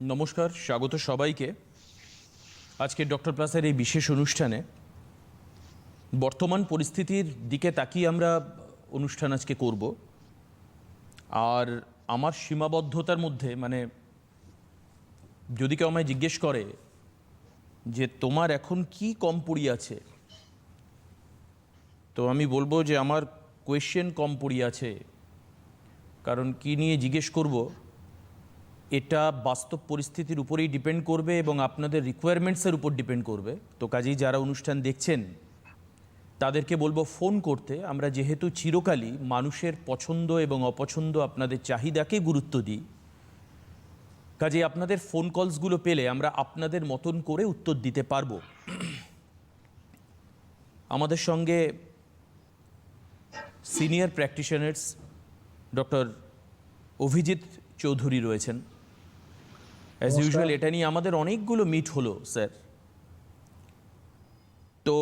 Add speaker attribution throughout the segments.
Speaker 1: নমস্কার, স্বাগত সবাইকে। আজকে ডক্টর প্লাসের এই বিশেষ অনুষ্ঠানে বর্তমান পরিস্থিতির দিকে তাকিয়ে আমরা অনুষ্ঠান আজকে করব। আর আমার সীমাবদ্ধতার মধ্যে যদি কেউ আমায় জিজ্ঞেস করে যে তোমার এখন কি কম পড়ি আছে, তো আমি বলবো যে আমার কোয়েশ্চেন কম পড়ি আছে। কারণ কি নিয়ে জিজ্ঞেস করব এটা বাস্তব পরিস্থিতির উপরেই ডিপেন্ড করবে এবং আপনাদের রিকোয়ারমেন্টসের উপর ডিপেন্ড করবে। তো কাজেই যারা অনুষ্ঠান দেখছেন তাদেরকে বলবো ফোন করতে। আমরা যেহেতু চিরকালই মানুষের পছন্দ এবং অপছন্দ, আপনাদের চাহিদাকে গুরুত্ব দিই, কাজেই আপনাদের ফোন কলসগুলো পেলে আমরা আপনাদের মতন করে উত্তর দিতে পারবো। আমাদের সঙ্গে senior practitioners doctor Abhijit Chowdhury রয়েছেন। অ্যাজ ইউজুয়াল এটা নিয়ে আমাদের অনেকগুলো মিট হলো স্যার। তো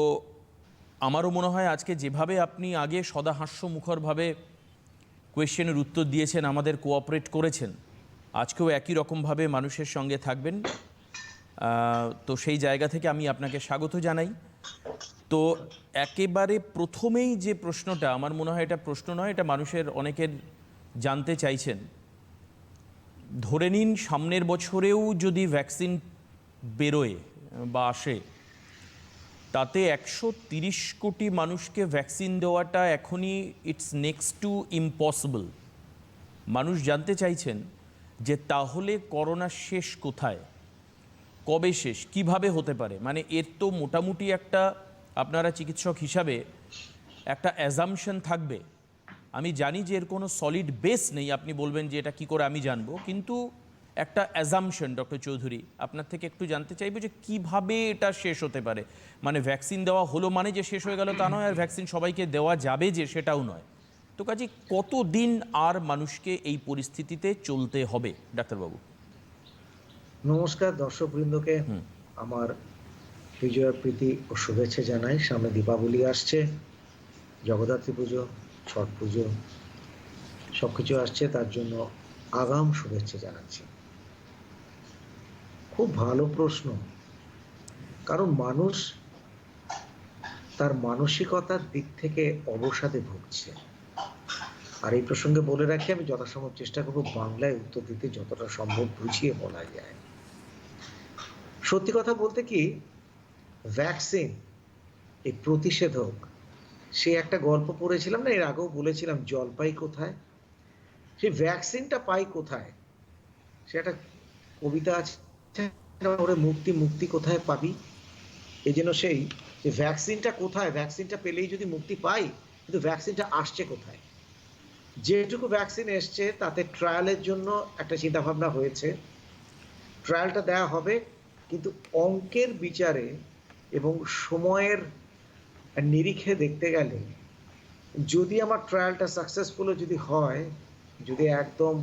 Speaker 1: আমারও মনে হয় আজকে যেভাবে আপনি আগে সদা হাস্যমুখরভাবে কোয়েশ্চেনের উত্তর দিয়েছেন, আমাদের কোঅপারেট করেছেন, আজকেও একই রকমভাবে মানুষের সঙ্গে থাকবেন। তো সেই জায়গা থেকে আমি আপনাকে স্বাগত জানাই। তো একেবারে প্রথমেই যে প্রশ্নটা, আমার মনে হয় এটা প্রশ্ন নয়, এটা মানুষের অনেকের জানতে চাইছেন। ধরে নিন সামনের বছরেও যদি ভ্যাকসিন বেরোয় বা আসে, তাতে 130 কোটি মানুষকে ভ্যাকসিন দেওয়াটা এখনই ইটস নেক্সট টু ইম্পসিবল। মানুষ জানতে চাইছেন যে তাহলে করোনা শেষ কোথায়, কবে শেষ, কিভাবে হতে পারে। এর তো মোটামুটি একটা, আপনারা চিকিৎসক হিসাবে একটা অ্যাজাম্পশন থাকবে। আমি জানি যে এর কোনো সলিড বেস নেই, আপনি বলবেন যে এটা কি করে আমি জানবো, কিন্তু একটা অ্যাজাম্পশন। ডক্টর চৌধুরী, আপনার থেকে একটু জানতে চাইবো যে কিভাবে এটা শেষ হতে পারে। ভ্যাকসিন দেওয়া হলো মানে যে শেষ হয়ে গেল তা নয়, আর ভ্যাকসিন সবাইকে দেওয়া যাবে যে সেটাও নয়। তো কাজে কতদিন আর মানুষকে এই পরিস্থিতিতে চলতে হবে ডাক্তারবাবু?
Speaker 2: নমস্কার দর্শকবৃন্দকে আমার বিজয়া প্রীতি ও শুভেচ্ছা জানাই। সামনে দীপাবলি আসছে, জগদ্ধাত্রী পুজো, ছট পুজো সবকিছু আসছে, তার জন্য আগাম শুভেচ্ছা জানাচ্ছি। খুব ভালো প্রশ্ন, কারণ মানুষ তার মানসিকতার দিক থেকে অবসাদে ভুগছে। আর এই প্রসঙ্গে বলে রাখি, আমি যথাসম্ভব চেষ্টা করব বাংলায় উত্তর দিতে, যতটা সম্ভব বুঝিয়ে বলা যায়। সত্যি কথা বলতে কি, ভ্যাকসিন, এই প্রতিষেধক, সে একটা গল্প পড়েছিলাম না, এর আগেও বলেছিলাম, জল পাই কোথায়, সেই ভ্যাকসিনটা পাই কোথায়। সে একটা কবিতা আছে, ওরে মুক্তি মুক্তি কোথায় পাবি। এই জন্য সেই যে ভ্যাকসিনটা কোথায়, ভ্যাকসিনটা পেলেই যদি মুক্তি পাই, কিন্তু ভ্যাকসিনটা আসছে কোথায়। যেটুকু ভ্যাকসিন এসছে তাতে ট্রায়ালের জন্য একটা চিন্তাভাবনা হয়েছে, ট্রায়ালটা দেওয়া হবে, কিন্তু অঙ্কের বিচারে এবং সময়ের নিরিখে দেখতে গেলে, যদি আমার ট্রায়ালটা সাকসেসফুল যদি হয়, যদি একদম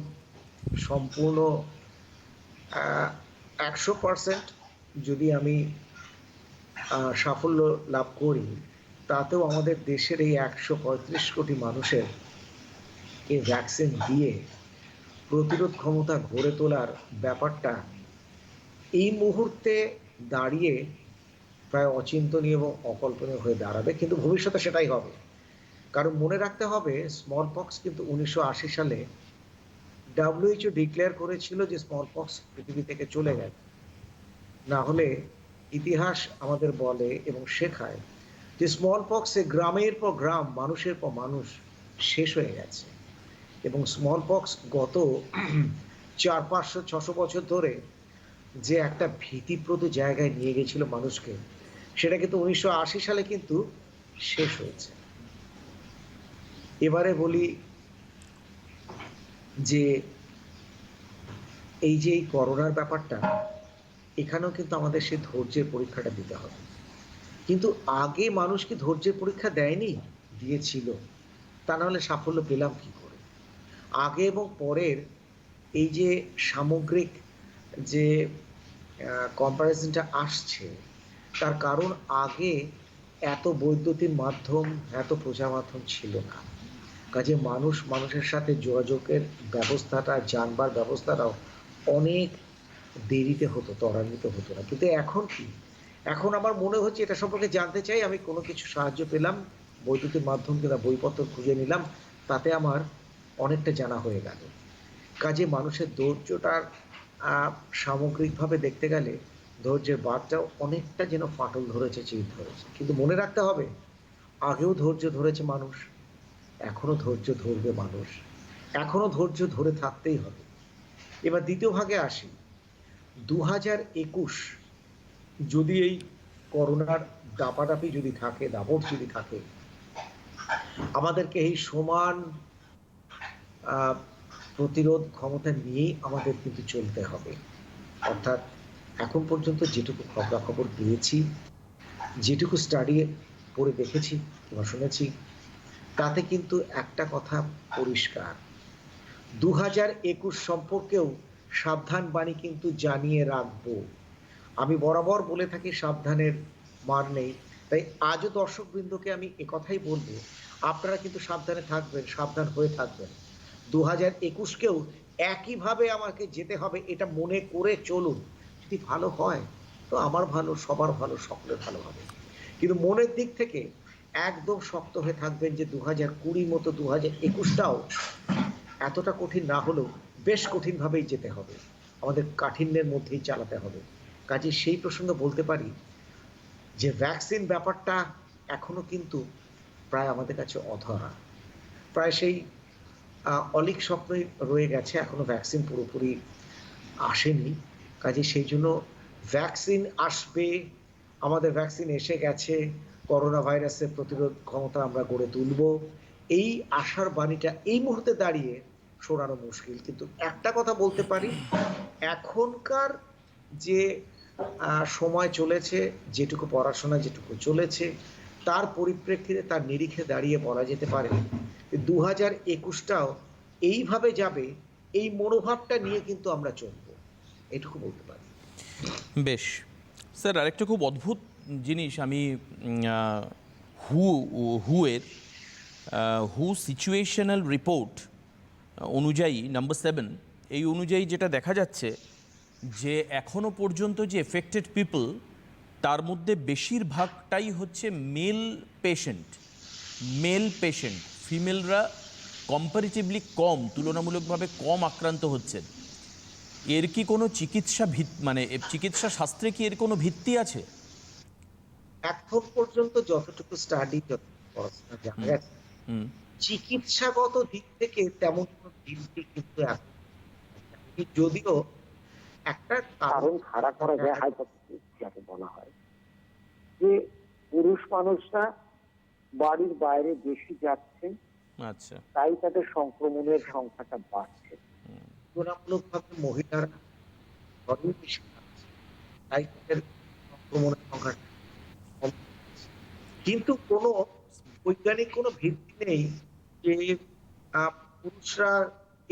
Speaker 2: সম্পূর্ণ 100% যদি আমি সাফল্য লাভ করি, তাতেও আমাদের দেশের এই 135 কোটি মানুষের এই ভ্যাকসিন দিয়ে প্রতিরোধ ক্ষমতা গড়ে তোলার ব্যাপারটা এই মুহূর্তে দাঁড়িয়ে প্রায় অচিন্তনীয় এবং অকল্পনীয় হয়ে দাঁড়াবে, কিন্তু ভবিষ্যতে সেটাই হবে। কারণ মনে রাখতে হবে, স্মল পক্স কিন্তু 1980 সালে WHO ডিক্লেয়ার করেছিল যে স্মল পক্স পৃথিবী থেকে চলে গেছে। না হলে ইতিহাস আমাদের বলে এবং শেখায় যে স্মল পক্সে গ্রামের পর গ্রাম, মানুষের পর মানুষ শেষ হয়ে গেছে। এবং স্মল পক্স গত 400-500-600 বছর ধরে যে একটা ভীতিপ্রদ জায়গায় নিয়ে গেছিল মানুষকে, সেটা কিন্তু 1980 সালে কিন্তু শেষ হয়েছে। এবারে বলি যে এই যে এই করোনার ব্যাপারটা, এখানেও কিন্তু আমাদের সেই ধৈর্যের পরীক্ষাটা দিতে হবে। কিন্তু আগে মানুষ কি ধৈর্যের পরীক্ষা দেয়নি? দিয়েছিল। তা নাহলে সাফল্য পেলাম কি করে? আগে এবং পরের এই যে সামগ্রিক যে কম্পারিজনটা আসছে, তার কারণ আগে এত বৈদ্যুতিন মাধ্যম, এত প্রচার মাধ্যম ছিল না। কাজে মানুষের সাথে যোগাযোগের ব্যবস্থাটা, জানবার ব্যবস্থাটাও অনেক দেরিতে হতো, ত্বরান্বিত হতো না। কিন্তু এখন কি? এখন আমার মনে হচ্ছে এটা সম্পর্কে জানতে চাই, আমি কোনো কিছু সাহায্য পেলাম, বৈদ্যুতিন মাধ্যম কিংবা বইপত্র খুঁজে নিলাম, তাতে আমার অনেকটা জানা হয়ে গেল। কাজে মানুষের ধৈর্যটার সামগ্রিকভাবে দেখতে গেলে ধৈর্যের বাঁধটাও অনেকটা যেন ফাটল ধরেছে, চির ধরেছে। কিন্তু মনে রাখতে হবে, আগেও ধৈর্য ধরেছে মানুষ, এখনো ধৈর্য ধরবে মানুষ, এখনো ধৈর্য ধরে থাকতেই হবে। এবার দ্বিতীয় ভাগে আসি। 2021 যদি এই করোনার দাপাদাপি যদি থাকে, দাপট যদি থাকে, আমাদেরকে এই সমান প্রতিরোধ ক্ষমতা নিয়েই আমাদের কিন্তু চলতে হবে। অর্থাৎ এখন পর্যন্ত যেটুকু খবরাখবর পেয়েছি, যেটুকু স্টাডি পড়ে দেখেছি কিংবা শুনেছি, তাতে কিন্তু একটা কথা পরিষ্কার, 2021 সম্পর্কেও সাবধান বাণী কিন্তু জানিয়ে রাখবো। আমি বরাবর বলে থাকি সাবধানের মার নেই, তাই আজও দর্শকবৃন্দকে আমি একথাই বলবো, আপনারা কিন্তু সাবধানে থাকবেন, সাবধান হয়ে থাকবেন। 2021কেও একইভাবে আমাকে যেতে হবে, এটা মনে করে চলুন। যদি ভালো হয় তো আমার ভালো, সবার ভালো, সকলের ভালো হবে। কিন্তু মনের দিক থেকে একদম শক্ত হয়ে থাকবেন যে 2020 মতো 2021টাও এতটা কঠিন না হলেও বেশ কঠিনভাবেই যেতে হবে, আমাদের কাঠিন্যের মধ্যেই চালাতে হবে। কাজে সেই প্রসঙ্গে বলতে পারি যে ভ্যাকসিন ব্যাপারটা এখনো কিন্তু প্রায় আমাদের কাছে অধরা, প্রায় সেই অলিক স্বপ্নই রয়ে গেছে, এখনো ভ্যাকসিন পুরোপুরি আসেনি। কাজে সেই জন্য ভ্যাকসিন আসবে, আমাদের ভ্যাকসিন এসে গেছে, করোনা ভাইরাসের প্রতিরোধ ক্ষমতা আমরা গড়ে তুলব, এই আশার বাণীটা এই মুহূর্তে দাঁড়িয়ে শোনানো মুশকিল। কিন্তু একটা কথা বলতে পারি, এখনকার যে সময় চলেছে, যেটুকু পড়াশোনা যেটুকু চলেছে, তার পরিপ্রেক্ষিতে, তার নিরিখে দাঁড়িয়ে বলা যেতে পারে 2021টাও এইভাবে যাবে, এই মনোভাবটা নিয়ে কিন্তু আমরা চলবো, এটুকু বলতে পারি।
Speaker 1: বেশ স্যার, আরেকটা খুব অদ্ভুত জিনিস আমি হু সিচুয়েশনাল রিপোর্ট অনুযায়ী নাম্বার 7, এই অনুযায়ী যেটা দেখা যাচ্ছে যে এখনও পর্যন্ত যে এফেক্টেড পিপল, তার মধ্যে বেশিরভাগটাই হচ্ছে মেল পেশেন্ট। ফিমেলরা কম্পারিটিভলি কম, তুলনামূলকভাবে কম আক্রান্ত হচ্ছেন। এর কি কোনো চিকিৎসা শাস্ত্রে কি এর কোনো ভিত্তি আছে?
Speaker 2: এখন পর্যন্ত যতটুকু স্টাডি, যতটুকু পড়াশোনা জানা গেছে, চিকিৎসাগত দিক থেকে তেমন কোনো ভিত্তি কিন্তু এখন, যদিও একটা কারণ খাড়া করা যায়, হাইপোথিসিস যাকে বলা হয়, যে পুরুষ মানুষরা বাড়ির বাইরে বেশি যাচ্ছে,
Speaker 1: আচ্ছা,
Speaker 2: তাই তাদের সংক্রমণের সংখ্যাটা বাড়ছে। তুলনামূলকভাবে মহিলারা ঘরেই বেশি থাকছে, তাই তাদের সংক্রমণের সংখ্যাটা কম। কিন্তু কোনো বৈজ্ঞানিক কোনো ভিত্তি নেই যে পুরুষরা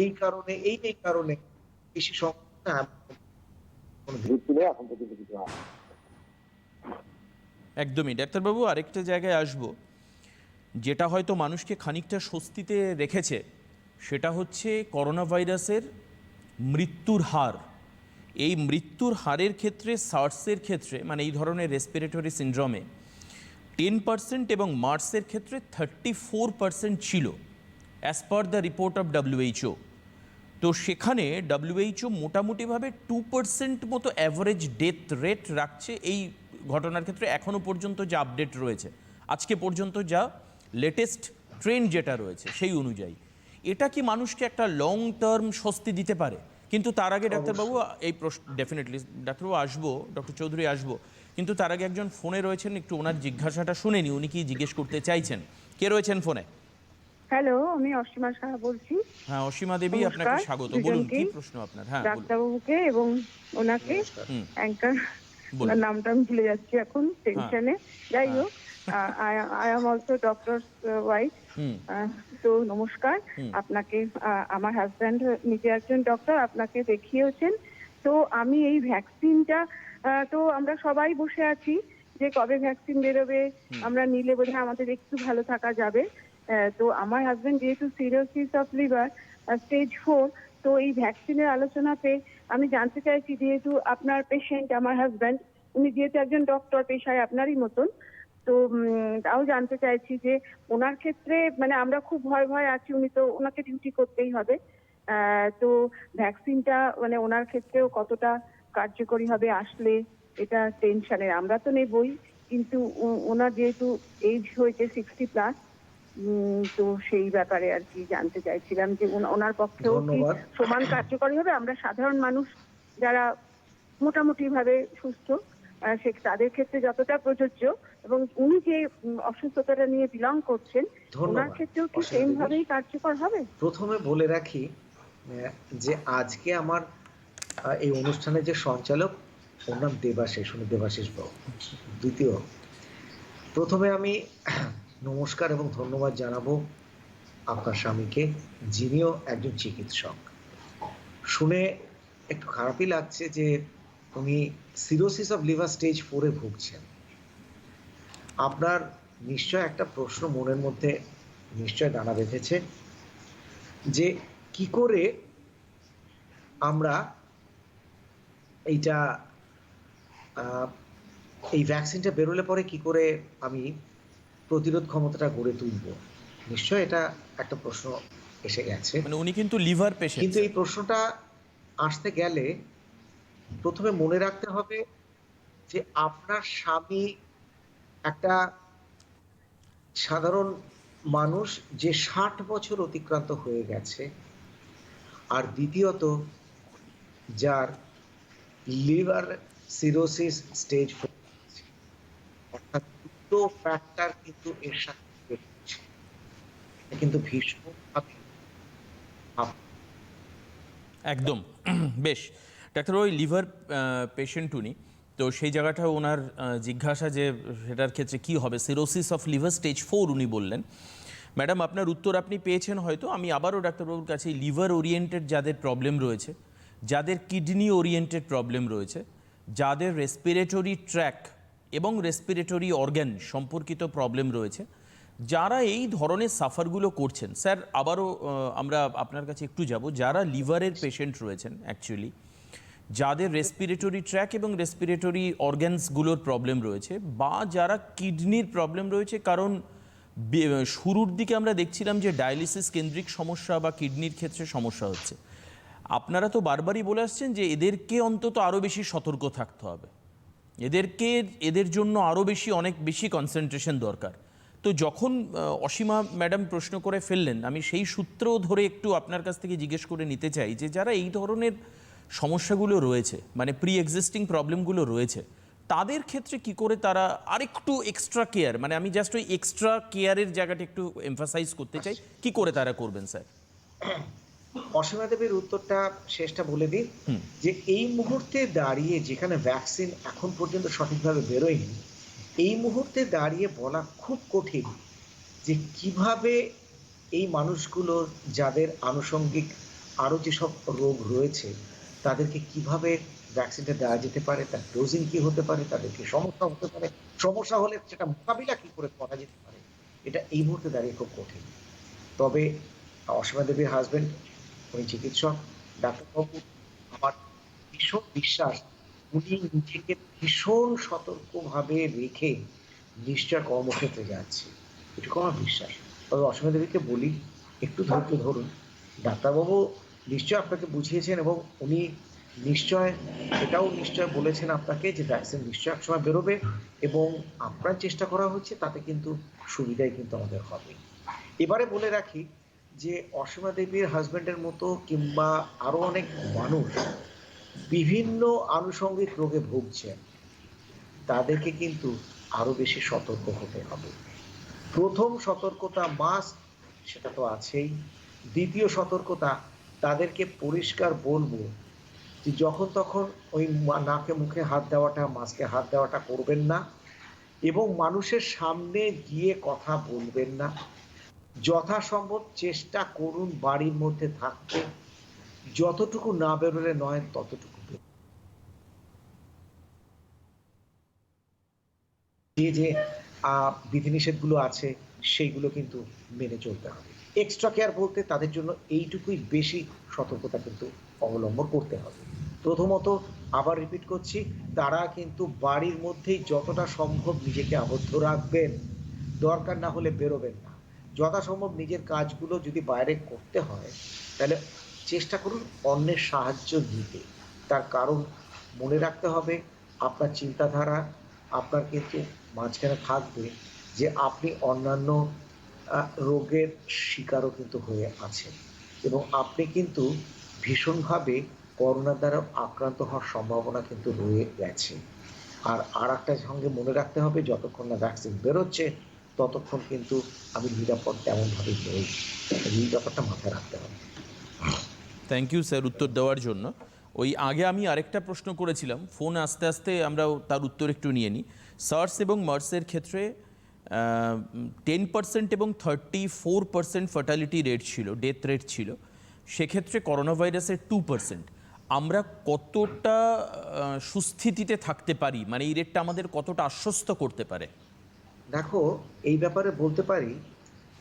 Speaker 2: এই কারণে এই কারণে বেশি সংক্রমণ, কোনো ভিত্তি নেই এখন পর্যন্ত কিছু হয়।
Speaker 1: একদমই। ডাক্তারবাবু, আরেকটা জায়গায় আসবো, যেটা হয়তো মানুষকে খানিকটা স্বস্তিতে রেখেছে, সেটা হচ্ছে করোনা ভাইরাসের মৃত্যুর হার। এই মৃত্যুর হারের ক্ষেত্রে সার্সের ক্ষেত্রে, মানে এই ধরনের রেসপিরেটরি সিনড্রোমে 10% এবং মার্সের ক্ষেত্রে 34% ছিল, as per the report of WHO। তো সেখানে WHO মোটামুটিভাবে 2% মতো অ্যাভারেজ ডেথ রেট রাখছে এই ঘটনার ক্ষেত্রে, এখনও পর্যন্ত যা আপডেট রয়েছে, আজকে পর্যন্ত যা লেটেস্ট ট্রেন্ড যেটা রয়েছে সেই অনুযায়ী। এটা কি মানুষকে একটা লং টার্ম স্বস্তি দিতে পারে? কিন্তু তার আগে ডাক্তারবাবু এই প্রশ্ন, ডেফিনেটলি ডাক্তারবাবু আসবো, ডক্টর চৌধুরী আসবো, কিন্তু তার আগে একজন ফোনে রয়েছেন, একটু ওনার জিজ্ঞাসাটা শুনে নি, উনি কি জিজ্ঞেস করতে চাইছেন। কে রয়েছেন ফোনে?
Speaker 3: হ্যালো, আমি অসীমা সাহা বলছি।
Speaker 1: হ্যাঁ, অসীমা দেবী, আপনাকে
Speaker 3: নমস্কার
Speaker 1: স্বাগত। বলুন, কি প্রশ্ন আপনার? হ্যাঁ, বলুন।
Speaker 3: ডাক্তারবাবুকে এবং ওনাকে, অ্যাঙ্কার,
Speaker 1: বলুন।
Speaker 3: নামটা আমি ভুলে যাচ্ছি এখন টেনশনে। যাই হোক, I am also doctor wife. তো নমস্কার আপনাকে। আমার হাজব্যান্ড নিজে একজন ডক্টর, আপনাকে দেখিয়েছেন। তো আমি এই ভ্যাকসিনটা, তো আমরা সবাই বসে আছি যে কবে ভ্যাকসিন বেরোবে, আমরা নিলে বোধহয় আমাদের একটু ভালো থাকা যাবে। তো আমার হাজবেন্ড যেহেতু সিরোসিস অফ লিভার স্টেজ 4, তো এই ভ্যাকসিনের আলোচনাতে আমি জানতে চাইছি, যেহেতু আপনার পেশেন্ট আমার হাজব্যান্ড, উনি যেহেতু একজন ডক্টর পেশায় আপনারই মতন, তো তাও জানতে চাইছি যে ওনার ক্ষেত্রে মানে আমরা খুব ভয় ভয় আছি, উনি তো ওনাকে ডিউটি করতেই হবে। তো ভ্যাকসিনটা মানে ওনার ক্ষেত্রেও কতটা কার্যকরী হবে আসলে, এটা টেনশনের। আমরা তো নেবই, কিন্তু ওনার যেহেতু এজ হয়েছে 60+, তো সেই ব্যাপারে আর কি জানতে চাইছিলাম যে ওনার পক্ষেও কি
Speaker 2: ধন্যবাদ।
Speaker 3: সমান কার্যকরী হবে? আমরা সাধারণ মানুষ যারা মোটামুটি ভাবে সুস্থ, সে তাদের ক্ষেত্রে যতটা প্রযোজ্য, এবং উনি যে অসুস্থতাটা নিয়ে বিলং করছেন, ওনার
Speaker 2: ধন্যবাদ
Speaker 3: ক্ষেত্রেও কি
Speaker 2: অসীমা
Speaker 3: সেম
Speaker 2: দেবী।
Speaker 3: ভাবেই কার্যকর হবে?
Speaker 2: প্রথমে বলে রাখি যে আজকে আমার এই অনুষ্ঠানের যে সঞ্চালক, ওর নাম দেবাশিস, উনি দেবাশিস বাবু। দ্বিতীয়, প্রথমে আমি নমস্কার এবং ধন্যবাদ জানাবো আপনার স্বামীকে, যিনিও একজন চিকিৎসক। শুনে একটু খারাপই লাগছে যে উনি সিরোসিস অফ লিভার স্টেজ 4-এ ভুগছেন। আপনার নিশ্চয় একটা প্রশ্ন মনের মধ্যে নিশ্চয় দানা বেঁধেছে যে কি করে আমরা এইটা এই ভ্যাকসিনটা বেরোলে পরে কি করে আমি প্রতিরোধ ক্ষমতাটা গড়ে তুলব। নিশ্চয় এটা একটা প্রশ্ন এসে গেছে।
Speaker 1: মানে উনি কিন্তু লিভার পেশেন্ট।
Speaker 2: কিন্তু এই প্রশ্নটা আসতে গেলে প্রথমে মনে রাখতে হবে যে আপনার স্বামী একটা সাধারণ মানুষ যে 60 বছর অতিক্রান্ত হয়ে গেছে, আর দ্বিতীয়ত যার লিভার সিরোসিস স্টেজ 4, অর্থাৎ দুটো ফ্যাক্টর কিন্তু এর সাথে রয়েছে। এটা কিন্তু ভীষণভাবে
Speaker 1: একদম। বেশ ডাক্তার, ওই লিভার পেশেন্ট উনি, তো সেই জায়গাটা ওনার জিজ্ঞাসা যে সেটার ক্ষেত্রে কি হবে, সিরোসিস অফ লিভার স্টেজ 4 উনি বললেন। ম্যাডাম, আপনার উত্তর আপনি পেয়েছেন হয়তো। আমি আবারও ডাক্তারবাবুর কাছে লিভার ওরিয়েন্টেড যাদের প্রবলেম রয়েছে, যাদের কিডনি ওরিয়েন্টেড প্রবলেম রয়েছে, যাদের রেসপিরেটরি ট্র্যাক এবং রেসপিরেটরি অর্গ্যান সম্পর্কিত প্রবলেম রয়েছে, যারা এই ধরনের সাফারগুলো করছেন, স্যার আবারও আমরা আপনার কাছে একটু যাব, যারা লিভারের পেশেন্ট রয়েছেন অ্যাকচুয়ালি, যাদের রেসপিরেটরি ট্র্যাক এবং রেসপিরেটরি অর্গ্যানসগুলোর প্রবলেম রয়েছে, বা যারা কিডনির প্রবলেম রয়েছে, কারণ শুরুর দিকে আমরা দেখছিলাম যে ডায়ালিসিস কেন্দ্রিক সমস্যা বা কিডনির ক্ষেত্রে সমস্যা হচ্ছে। আপনারা তো বারবারই বলে আসছেন যে এদেরকে অন্তত আরও বেশি সতর্ক থাকতে হবে, এদের জন্য আরও বেশি, অনেক বেশি কনসেন্ট্রেশন দরকার। তো যখন অসীমা ম্যাডাম প্রশ্ন করে ফেললেন, আমি সেই সূত্র ধরে একটু আপনার কাছ থেকে জিজ্ঞেস করে নিতে চাই যে যারা এই ধরনের সমস্যাগুলো রয়েছে, মানে প্রি এক্সিস্টিং প্রবলেমগুলো রয়েছে, তাদের ক্ষেত্রে কি করে তারা আরেকটু এক্সট্রা কেয়ার, মানে আমি জাস্ট ওই এক্সট্রা কেয়ারের জায়গাটা একটু এমফাসাইজ করতে চাই, কি করে তারা করবেন স্যার?
Speaker 2: অসীমা দেবীর উত্তরটা শেষটা বলে দিই যে এই মুহূর্তে দাঁড়িয়ে, যেখানে ভ্যাকসিন এখন পর্যন্ত সঠিকভাবে বেরোয়নি, এই মুহূর্তে দাঁড়িয়ে বলা খুব কঠিন যে কিভাবে এই মানুষগুলো যাদের আনুষঙ্গিক আরও যেসব রোগ রয়েছে তাদেরকে কিভাবে ভ্যাকসিনটা দেওয়া যেতে পারে, তার ডোজিং কি হতে পারে, তাদেরকে সমস্যা হতে পারে, সমস্যা হলে সেটা মোকাবিলা কি করে করা যেতে পারে, এটা এই মুহূর্তে দাঁড়িয়ে খুব কঠিন। তবে অসীমা দেবীর হাজবেন্ড, উনি চিকিৎসক, ডাক্তারবাবু, আমার ভীষণ বিশ্বাস উনি নিজেকে ভীষণ সতর্কভাবে রেখে নিশ্চয় কর্মক্ষেত্রে যাচ্ছে, এটুকু আমার বিশ্বাস। তবে অসীমা দেবীকে বলি একটু ধৈর্য ধরুন, ডাক্তারবাবু নিশ্চয় আপনাকে বুঝিয়েছেন এবং উনি নিশ্চয় এটাও নিশ্চয় বলেছেন আপনাকে যে ভ্যাকসিন নিশ্চয় একসময় বেরোবে এবং আপনার চেষ্টা করা হচ্ছে, তাতে কিন্তু সুবিধাই কিন্তু আমাদের হবে। এবারে বলে রাখি যে অসীমা দেবীর হাজবেন্ডের মতো কিংবা আরো অনেক মানুষ বিভিন্ন আনুষঙ্গিক রোগে ভুগছেন, তাদেরকে কিন্তু আরো বেশি সতর্ক হতে হবে। প্রথম সতর্কতা মাস্ক, সেটা তো আছেই। দ্বিতীয় সতর্কতা, তাদেরকে পরিষ্কার বলবো যে যখন তখন ওই নাকে মুখে হাত দেওয়াটা, মাস্কে হাত দেওয়াটা করবেন না এবং মানুষের সামনে গিয়ে কথা বলবেন না। যথাসম্ভব চেষ্টা করুন বাড়ির মধ্যে থাকতে, যতটুকু না বেরোলে নয় ততটুকু। যে বিধিনিষেধগুলো আছে সেইগুলো কিন্তু মেনে চলতে হবে। এক্সট্রা কেয়ার বলতে তাদের জন্য এইটুকুই বেশি সতর্কতা কিন্তু অবলম্বন করতে হবে। প্রথমত আবার রিপিট করছি, তারা কিন্তু বাড়ির মধ্যেই যতটা সম্ভব নিজেকে আবদ্ধ রাখবেন, দরকার না হলে বেরোবেন না। যথাসম্ভব নিজের কাজগুলো যদি বাইরে করতে হয় তাহলে চেষ্টা করুন অন্যের সাহায্য নিতে। তার কারণ মনে রাখতে হবে, আপনার চিন্তাধারা আপনার কিন্তু মাঝখানে থাকবে যে আপনি অন্যান্য রোগের শিকারও কিন্তু হয়ে আছেন এবং আপনি কিন্তু ভীষণভাবে করোনার দ্বারা আক্রান্ত হওয়ার সম্ভাবনা কিন্তু রয়ে গেছে। আর একটা সঙ্গে মনে রাখতে হবে, যতক্ষণ না ভ্যাকসিন বেরোচ্ছে ততক্ষণ কিন্তু আমি নিরাপদ তেমনভাবে নেই। এই ব্যাপারটা মাথায় রাখতে হবে।
Speaker 1: থ্যাংক ইউ স্যার উত্তর দেওয়ার জন্য। ওই আগে আমি আরেকটা প্রশ্ন করেছিলাম, ফোন আস্তে আস্তে আমরা তার উত্তর একটু নিয়ে নিই। সার্স এবং মার্সের ক্ষেত্রে 10% এবং 34% ফার্টালিটি রেট ছিল, ডেথ রেট ছিল। সেক্ষেত্রে করোনা ভাইরাসের 2%। আমরা কতটা সুস্থিতিতে থাকতে পারি, মানে এই রেটটা আমাদের কতটা আশ্বস্ত করতে পারে?
Speaker 2: দেখো, এই ব্যাপারে বলতে পারি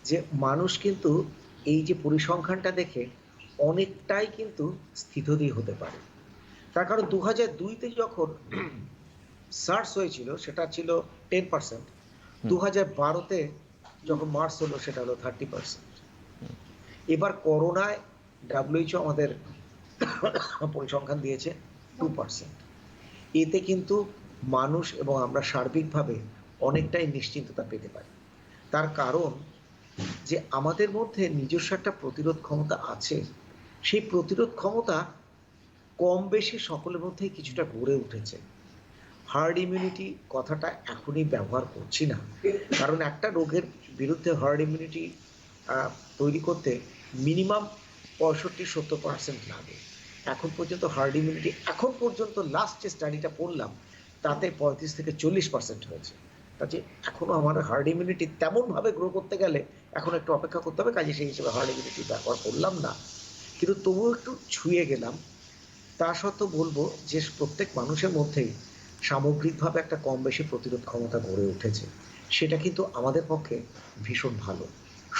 Speaker 2: যে মানুষ কিন্তু এই যে পরিসংখ্যানটা দেখে অনেকটাই কিন্তু স্থিতধী হতে পারে। তার কারণ 2002-তে যখন সার্স হয়েছিল সেটা ছিল 10%, 2012-তে যখন মার্স হলো সেটা হলো 30%। এবার করোনায় WHO আমাদের পরিসংখ্যান দিয়েছে 2%। এতে কিন্তু মানুষ এবং আমরা সার্বিকভাবে অনেকটাই নিশ্চিন্ততা পেতে পারি। তার কারণ যে আমাদের মধ্যে নিজস্ব একটা প্রতিরোধ ক্ষমতা আছে, সেই প্রতিরোধ ক্ষমতা কম বেশি সকলের মধ্যেই কিছুটা গড়ে উঠেছে। হার্ড ইমিউনিটি কথাটা এখনই ব্যবহার করছি না, কারণ একটা রোগের বিরুদ্ধে হার্ড ইমিউনিটি তৈরি করতে মিনিমাম 65-70% লাগে। এখন পর্যন্ত হার্ড ইমিউনিটি, এখন পর্যন্ত লাস্ট যে স্টাডিটা পড়লাম তাতে 35-40% হয়েছে। কাজে এখনও আমার হার্ড ইমিউনিটি তেমনভাবে গ্রো করতে গেলে এখন একটু অপেক্ষা করতে হবে। কাজে সেই হিসেবে হার্ড ইমিউনিটি ব্যবহার করলাম না, কিন্তু তবুও একটু ছুঁয়ে গেলাম। তা সত্ত্বেও বলবো যে প্রত্যেক মানুষের মধ্যেই সামগ্রিকভাবে একটা কম বেশি প্রতিরোধ ক্ষমতা গড়ে উঠেছে। সেটা কিন্তু আমাদের পক্ষে ভীষণ ভালো,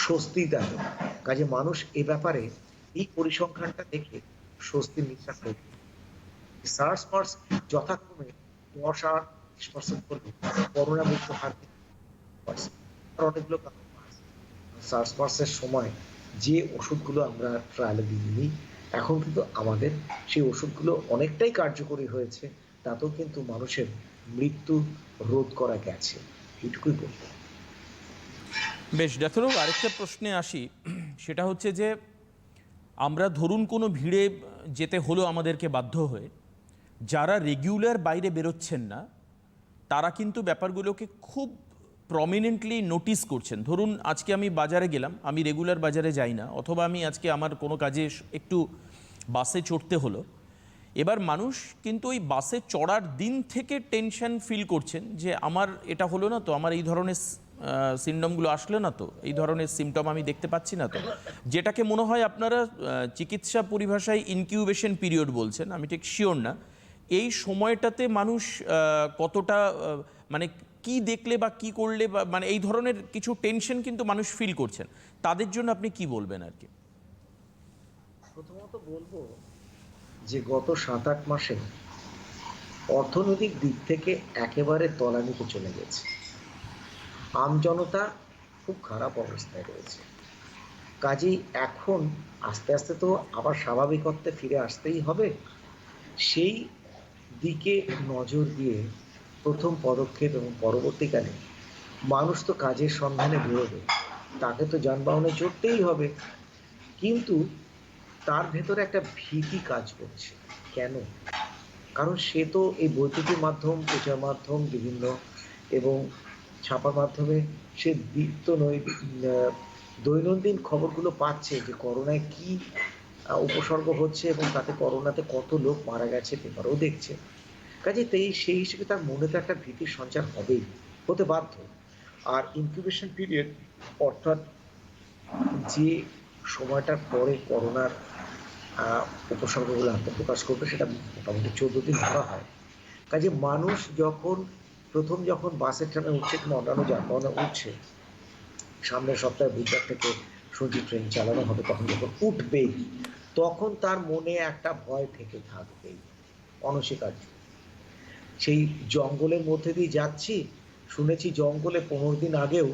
Speaker 2: স্বস্তিদায়ক। কাজে মানুষ এ ব্যাপারে এই পরিসংখ্যানটা দেখে স্বস্তির নিঃশ্বাস ফেলবে। সার্স মার্স যথাক্রমে 10 আর 20% করবে, করোনা মৃত্যু হার অনেকগুলো কারণ আছে। সার্স মার্সের সময় যে ওষুধগুলো আমরা ট্রায়ালে দিইনি, এখন কিন্তু আমাদের সেই ওষুধগুলো অনেকটাই কার্যকরী হয়েছে, তাতেও কিন্তু মানুষের মৃত্যু রোধ করা গেছে। এইটুকুই বলবো।
Speaker 1: বেশ, ডাক্তারবাবু আরেকটা প্রশ্নে আসি। সেটা হচ্ছে যে আমরা ধরুন কোনো ভিড়ে যেতে হলো আমাদেরকে বাধ্য হয়ে, যারা রেগুলার বাইরে বেরোচ্ছেন না তারা কিন্তু ব্যাপারগুলোকে খুব প্রমিনেন্টলি নোটিস করছেন। ধরুন আজকে আমি বাজারে গেলাম, আমি রেগুলার বাজারে যাই না, অথবা আমি আজকে আমার কোনো কাজে একটু বাসে চড়তে হলো। এবার মানুষ কিন্তু ওই বাসে চড়ার দিন থেকে টেনশন ফিল করছেন যে আমার এটা হলো না তো, আমার এই ধরনের সিমটমগুলো আসলো না তো, এই ধরনের সিমটম আমি দেখতে পাচ্ছি না তো, যেটাকে মনে হয় আপনারা চিকিৎসা পরিভাষায় ইনকিউবেশন পিরিয়ড বলছেন, আমি ঠিক শিওর না। এই সময়টাতে মানুষ কতটা মানে কি দেখলে বা কি করলে বা মানে এই ধরনের কিছু টেনশন কিন্তু মানুষ ফিল করছেন, তাদের জন্য আপনি কি বলবেন আর কি?
Speaker 2: প্রথমত বলবো যে গত 7-8 মাসে অর্থনৈতিক দিক থেকে একেবারে তলানিতে চলে গেছে। আমজনতা খুব খারাপ অবস্থায় রয়েছে। কাজেই এখন আস্তে আস্তে তো আবার স্বাভাবিকত্বে ফিরে আসতেই হবে। সেই দিকে নজর দিয়ে প্রথম পদক্ষেপ এবং পরবর্তীকালে মানুষ তো কাজের সন্ধানে বেরোবে, তাকে তো যানবাহনে চড়তেই হবে, কিন্তু তার ভেতরে একটা ভীতি কাজ করছে। কেন? কারণ সে তো এই বৈদ্যুতিক মাধ্যম, প্রচার মাধ্যম বিভিন্ন এবং ছাপার মাধ্যমে সে দৈনন্দিন খবরগুলো পাচ্ছে যে করোনায় কি উপসর্গ হচ্ছে এবং তাতে করোনাতে কত লোক মারা গেছে পেপারও দেখছে। কাজে সেই হিসেবে তার মনে তো একটা ভীতির সঞ্চার হবেই, হতে বাধ্য। আর ইনকিউবেশন পিরিয়ড অর্থাৎ যে সময়টার পরে করোনার উপসর্গগুলো আত্মপ্রকাশ করবে সেটা মোটামুটি 14 দিন ধরা হয়। কাজে মানুষ যখন বাসে ট্রেনে উঠছে কিংবা অন্যান্য যানবাহনে উঠছে, সামনের সপ্তাহে বুধবার থেকে শুনছি ট্রেন চালানো হবে, তখন যখন উঠবেই তখন তার মনে একটা ভয় থেকে থাকবেই, অনস্বীকার্য। সেই জঙ্গলের মধ্যে দিয়ে যাচ্ছি, শুনেছি জঙ্গলে 15 দিন আগেও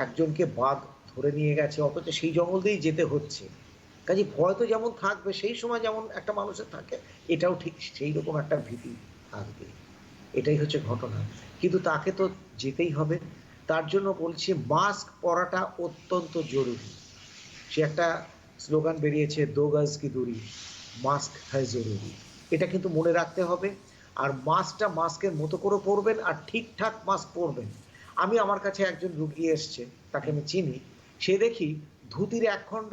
Speaker 2: একজনকে বাঘ ধরে নিয়ে গেছে, অথচ সেই জঙ্গল দিয়েই যেতে হচ্ছে। কাজে ভয় তো যেমন থাকবে সেই সময় যেমন একটা মানুষের থাকে, এটাও ঠিক সেই রকম একটা ভীতি থাকবে। এটাই হচ্ছে ঘটনা। কিন্তু তাকে তো যেতেই হবে। তার জন্য বলছি মাস্ক পরাটা অত্যন্ত জরুরি। সে একটা স্লোগান বেরিয়েছে, দো গজ কি দূরি, মাস্ক হ্যায় জরুরি। এটা কিন্তু মনে রাখতে হবে। আর মাস্কটা মাস্কের মতো করে পরবেন আর ঠিকঠাক মাস্ক পরবেন। আমি আমার কাছে একজন রুগী এসছে, তাকে আমি চিনি, সে দেখি ধুতির একখণ্ড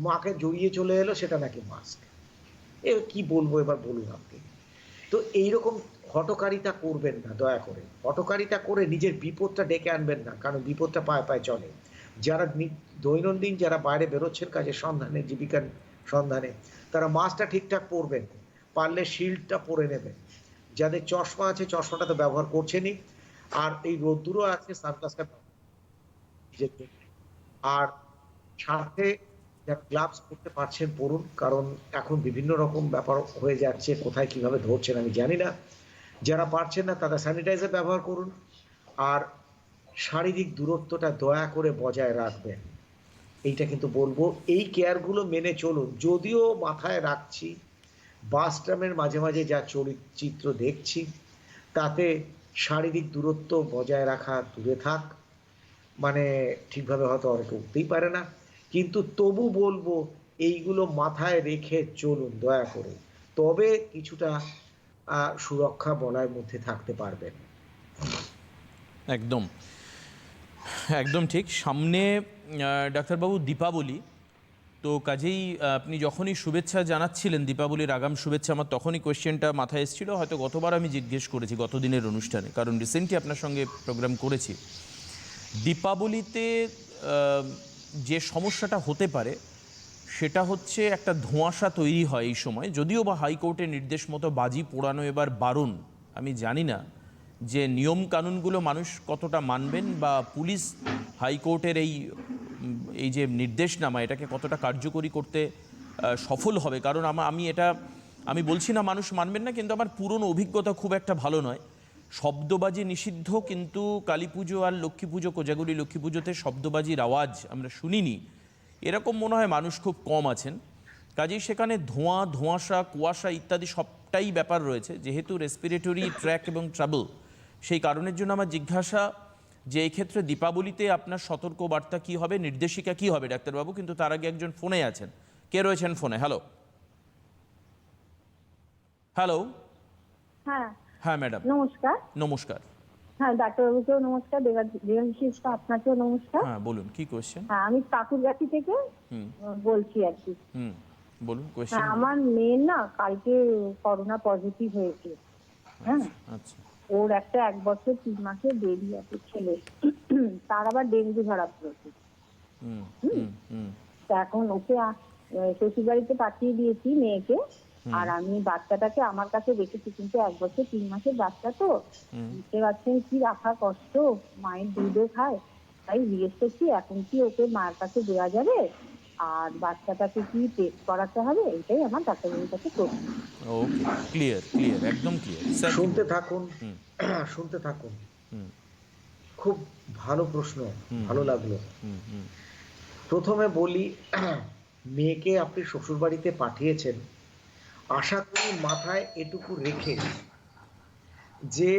Speaker 2: মাকে জড়িয়ে চলে এলো, সেটা নাকি মাস্ক। এ কি বলবো, এবার বলুন আপনি। তো এইরকম হঠকারিতা করবেন না দয়া করে। হঠকারিতা করে নিজের বিপদটা ডেকে আনবেন না, কারণ বিপদটা পায়ে পায়ে চলে। যারা দৈনন্দিন যারা বাইরে বেরোচ্ছেন কাজের সন্ধানে, জীবিকার সন্ধানে, তারা মাস্কটা ঠিকঠাক পরবেন, পারলে শিল্ডটা পরে নেবেন। যাদের চশমা আছে চশমাটা তো ব্যবহার করছেনই, আর এই রোদ্দুরও আছে, সানগ্লাসটা। আর সাথে যারা গ্লাভস পরতে পারছেন পরুন, কারণ এখন বিভিন্ন রকম ব্যাপার হয়ে যাচ্ছে, কোথায় কিভাবে ধরছেন আমি জানি না। যারা পারছেন না তারা স্যানিটাইজার ব্যবহার করুন। আর শারীরিক দূরত্বটা দয়া করে বজায় রাখবেন, এইটা কিন্তু বলবো। এই কেয়ারগুলো মেনে চলুন। যদিও মাথায় রাখছি বাস ট্রামের মাঝে মাঝে যা চরিত্র দেখছি, তাতে শারীরিক দূরত্ব বজায় রাখা দূরে থাক, মানে ঠিকভাবে হয়তো অনেকে উঠতেই পারে না, কিন্তু তবু বলবো এইগুলো মাথায় রেখে চলুন দয়া করে, তবে কিছুটা সুরক্ষা বলয়ের মধ্যে থাকতে পারবেন।
Speaker 1: একদম একদম ঠিক। সামনে ডাক্তারবাবু দীপাবলি, তো কাজেই আপনি যখনই শুভেচ্ছা জানাচ্ছিলেন, দীপাবলির আগাম শুভেচ্ছা, আমার তখনই কোয়েশ্চেনটা মাথায় এসেছিলো। হয়তো গতবার আমি জিজ্ঞেস করেছি গতদিনের অনুষ্ঠানে, কারণ রিসেন্টলি আপনার সঙ্গে প্রোগ্রাম করেছি। দীপাবলিতে যে সমস্যাটা হতে পারে সেটা হচ্ছে একটা ধোঁয়াশা তৈরি হয় এই সময়। যদিও বা হাইকোর্টের নির্দেশ মতো বাজি পোড়ানো এবার বারণ। আমি জানি না যে নিয়ম কানুনগুলো মানুষ কতটা মানবেন, বা পুলিশ হাইকোর্টের এই যে নির্দেশনামা এটাকে কতটা কার্যকরী করতে সফল হবে। কারণ আমি বলছি না মানুষ মানবেন না, কিন্তু আমার পুরনো অভিজ্ঞতা খুব একটা ভালো নয়। শব্দবাজি নিষিদ্ধ, কিন্তু কালী পুজো আর লক্ষ্মী পুজো, কোজাগরী লক্ষ্মী পুজোতে শব্দবাজির আওয়াজ আমরা শুনিনি, এরকম মনে হয় মানুষ খুব কম আছেন। কাজেই সেখানে ধোঁয়া, ধোঁয়াশা, কুয়াশা ইত্যাদি সবটাই ব্যাপার রয়েছে। যেহেতু রেসপিরেটরি ট্র্যাক এবং ট্রাবল, সেই কারণের জন্য আমার জিজ্ঞাসা যে এই ক্ষেত্রে দীপাবলিতে আপনার সতর্ক বার্তা কী হবে, নির্দেশিকা কী হবে ডাক্তারবাবু। কিন্তু তার আগে একজন ফোনে আছেন। কে রয়েছেন ফোনে? Hello hello.
Speaker 3: হ্যাঁ
Speaker 1: হ্যাঁ ম্যাডাম,
Speaker 3: নমস্কার।
Speaker 1: নমস্কার।
Speaker 3: হ্যাঁ ডাক্তারবাবুকেও নমস্কার, দেবাশিস আপনাকেও নমস্কার।
Speaker 1: হ্যাঁ বলুন, কি কোয়েশ্চেন?
Speaker 3: হ্যাঁ আমি কাকুরগাছি থেকে বলছি আর কি।
Speaker 1: বলুন কোয়েশ্চেন।
Speaker 3: হ্যাঁ আমার মেয়ের না কালকে করোনা পজিটিভ হয়েছে। হ্যাঁ
Speaker 1: আচ্ছা।
Speaker 3: ওর একটা 1 বছর 3 মাসের বেবি আছে, ছেলে। তার আবার ডেঙ্গু ধরা পড়েছে। তা এখন ওকে শ্বশুর বাড়িতে পাঠিয়ে দিয়েছি মেয়েকে, আর আমি বাচ্চাটাকে আমার কাছে রেখেছি। কিন্তু 1 বছর 3 মাসের বাচ্চা তো, বুঝতে পারছেন কি রাখা কষ্ট, মায়ের দুধে খায়। তাই জিজ্ঞেস করছি এখন কি ওকে মায়ের কাছে দেওয়া যাবে, আর বাচ্চাটাকে কি টেস্ট করাতে হবে, এটাই আমার ডাক্তারবাবুর কাছে প্রশ্ন।
Speaker 1: ওকে, ক্লিয়ার ক্লিয়ার, একদম ক্লিয়ার। স্যার
Speaker 2: শুনতে থাকুন, শুনতে থাকুন। খুব ভালো প্রশ্ন, ভালো লাগলো। প্রথমে বলি, মেয়েকে আপনি শ্বশুর বাড়িতে পাঠিয়েছেন, আশা করি মাথায় এটুকু রেখে যে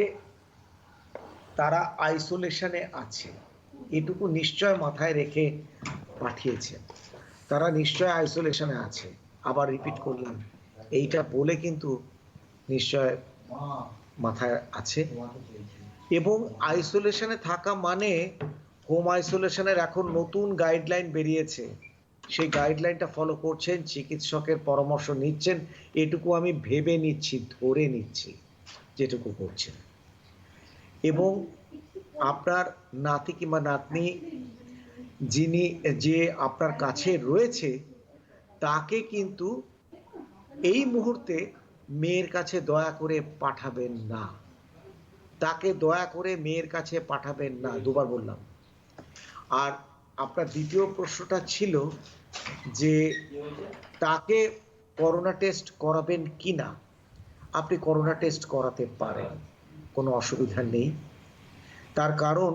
Speaker 2: তারা আইসোলেশনে আছে, এটুকু নিশ্চয় মাথায় রেখে পাঠিয়েছেন। তারা নিশ্চয় আইসোলেশনে আছে। আবার রিপিট করলাম, এইটা বলে কিন্তু নিশ্চয় মাথায় আছে। এবং আইসোলেশনে থাকা মানে হোম আইসোলেশনের এখন নতুন গাইডলাইন বেরিয়েছে, সেই গাইডলাইনটা ফলো করছেন, চিকিৎসকের পরামর্শ নিচ্ছেন, এটুকু আমি ভেবে নিচ্ছি, ধরে নিচ্ছি যেটুকু করছেন। এবং আপনার নাতি কিংবা নাতনি যে আপনার কাছে রয়েছে, তাকে কিন্তু এই মুহূর্তে মেয়ের কাছে দয়া করে পাঠাবেন না, তাকে দয়া করে মেয়ের কাছে পাঠাবেন না, দুবার বললাম। আর আপনার দ্বিতীয় প্রশ্নটা ছিল যে তাকে করোনা টেস্ট করাবেন কি না। আপনি করোনা টেস্ট করাতে পারেন, কোনো অসুবিধা নেই। তার কারণ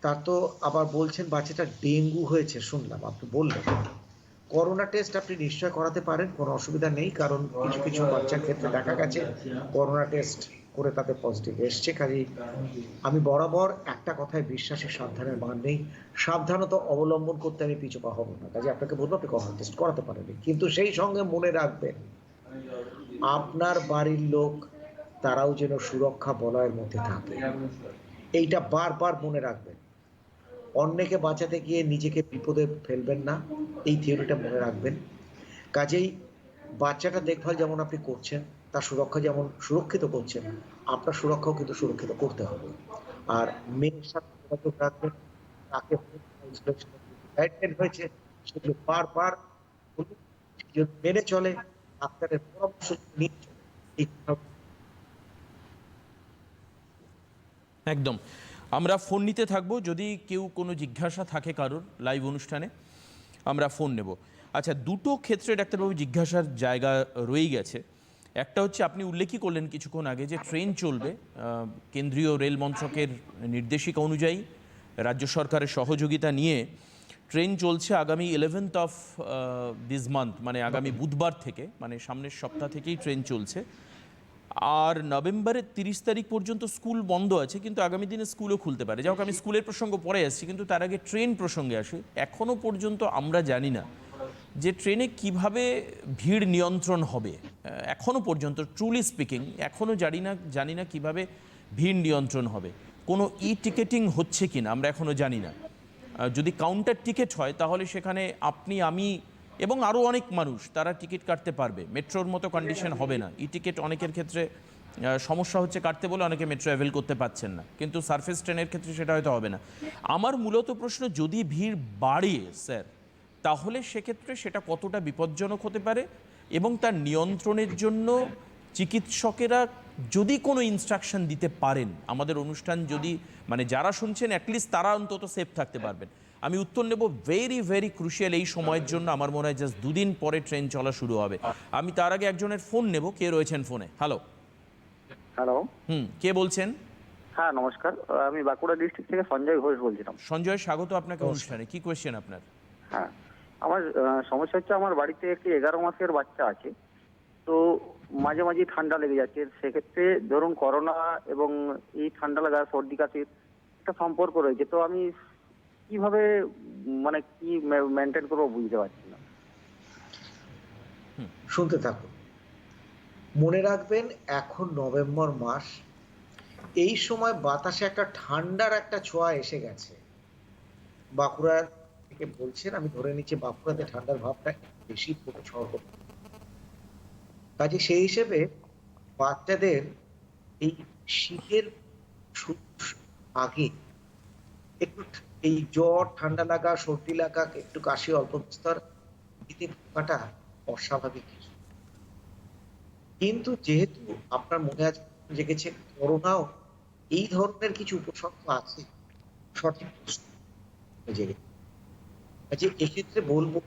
Speaker 2: তার তো আবার বলছেন বাচ্চাটা ডেঙ্গু হয়েছে শুনলাম, আপনি বললেন। করোনা টেস্ট আপনি নিশ্চয় করাতে পারেন, কোনো অসুবিধা নেই, কারণ কিছু কিছু বাচ্চার ক্ষেত্রে দেখা গেছে করোনা টেস্ট করে তাদের পজিটিভ এসছে। কাজেই আমি বরাবর একটা কথায় বিশ্বাসী সাবধানের মান নেই, সাবধানতা অবলম্বন করতে আমি পিছুপা হব না। কাজে আপনাকে বলবো আপনি করোনা টেস্ট করাতে পারেন, কিন্তু সেই সঙ্গে মনে রাখবেন আপনার বাড়ির লোক তারাও যেন সুরক্ষা বলয়ের মধ্যে থাকে, এইটা বারবার মনে রাখবেন। অন্যকে বাঁচাতে গিয়ে নিজেকে বিপদে ফেলবেন না, এই থিওরিটা মনে রাখবেন। কাজেই বাচ্চাটা দেখভাল যেমন আপনি করছেন, তার সুরক্ষা যেমন সুরক্ষিত করছেন, আপনার সুরক্ষাও কিন্তু সুরক্ষিত করতে হবে। আর মেয়ের সাথে যোগাযোগ রাখবেন, তাকে গাইডলাইন হয়েছে সেগুলো বারবার যদি মেনে চলে, ডাক্তারের পরামর্শ নিয়ে চলে,
Speaker 1: একদম। আমরা ফোন নিতে থাকবো, যদি কেউ কোনো জিজ্ঞাসা থাকে কারোর লাইভ অনুষ্ঠানে আমরা ফোন নেব। আচ্ছা, দুটো ক্ষেত্রে ডাক্তারবাবু জিজ্ঞাসার জায়গা রয়েই গেছে। একটা হচ্ছে আপনি উল্লেখই করলেন কিছুক্ষণ আগে যে ট্রেন চলবে কেন্দ্রীয় রেল মন্ত্রকের নির্দেশিকা অনুযায়ী, রাজ্য সরকারের সহযোগিতা নিয়ে ট্রেন চলছে আগামী 11th অফ দিস মান্থ, মানে আগামী বুধবার থেকে, মানে সামনের সপ্তাহ থেকেই ট্রেন চলছে। আর নভেম্বরের 30 তারিখ পর্যন্ত স্কুল বন্ধ আছে, কিন্তু আগামী দিনে স্কুলও খুলতে পারে। যাই হোক, আমি স্কুলের প্রসঙ্গ পরে আসছি, কিন্তু তার আগে ট্রেন প্রসঙ্গে আসি। এখনও পর্যন্ত আমরা জানি না যে ট্রেনে কিভাবে ভিড় নিয়ন্ত্রণ হবে। এখনও পর্যন্ত ট্রুলি স্পিকিং এখনও জানি না কিভাবে ভিড় নিয়ন্ত্রণ হবে। কোনো টিকেটিং হচ্ছে কিনা আমরা এখনও জানি না। যদি কাউন্টার টিকিট হয় তাহলে সেখানে আপনি, আমি এবং আরও অনেক মানুষ তারা টিকিট কাটতে পারবে। মেট্রোর মতো কন্ডিশন হবে না। টিকিট অনেকের ক্ষেত্রে সমস্যা হচ্ছে কাটতে বলে, অনেকে মেট্রো অ্যাভেল করতে পারছেন না, কিন্তু সারফেস ট্রেনের ক্ষেত্রে সেটা হয়তো হবে না। আমার মূলত প্রশ্ন, যদি ভিড় বাড়ে স্যার, তাহলে সেক্ষেত্রে সেটা কতটা বিপজ্জনক হতে পারে, এবং তার নিয়ন্ত্রণের জন্য চিকিৎসকেরা যদি কোনো ইনস্ট্রাকশন দিতে পারেন, আমাদের অনুষ্ঠান যদি, মানে যারা শুনছেন অ্যাটলিস্ট তারা অন্তত সেফ থাকতে পারবেন। আমি উত্তর নেব ভেরি ভেরি ক্রুশিয়াল এই সময়ের জন্য। আমার মনে হয় জাস্ট 2 দিন পরে ট্রেন চলা শুরু হবে। আমি তার আগে একজনের ফোন নেব। কে রয়েছেন ফোনে? হ্যালো।
Speaker 4: হ্যালো।
Speaker 1: কে বলছেন?
Speaker 4: হ্যাঁ, নমস্কার। আমি বাঁকুড়া ডিস্ট্রিক্ট থেকে সঞ্জয় ঘোষ বলছিলাম।
Speaker 1: সঞ্জয়, স্বাগত আপনাকে অনুষ্ঠানে। কি কোয়েশ্চেন আপনার?
Speaker 4: হ্যাঁ, আমার সমস্যা হচ্ছে, আমার বাড়িতে একটি 11 মাসের বাচ্চা আছে। তো মাঝে মাঝে ঠান্ডা লেগে যাচ্ছে। সেক্ষেত্রে ধরুন করোনা এবং এই ঠান্ডা লাগা, সর্দি কাশির একটা সম্পর্ক রয়েছে। তো আমি কিভাবে মানে কি মেনটেন করবো বুঝতে পারছি না।
Speaker 2: শুনতে থাকুন। মনে রাখবেন এখন নভেম্বর মাস, এই সময় বাতাসে একটা ঠান্ডার একটা ছোঁয়া এসে গেছে। বাঁকুড়া থেকে বলছেন, আমি ধরে নিচ্ছি বাঁকুড়াতে ঠান্ডার ভাবটা বেশি শহর। কাজে সেই হিসেবে বাচ্চাদের এই শীতের আগে একটু এই জ্বর, ঠান্ডা লাগা, সর্দি লাগা, একটু কাশি, অল্প বিস্তর এতে পোকাটা অস্বাভাবিক কিছু। কিন্তু যেহেতু আপনার মনে আছে জেগেছে করোনাও এই ধরনের কিছু উপসর্গ আছে, সঠিক জেগে যে এক্ষেত্রে বলবো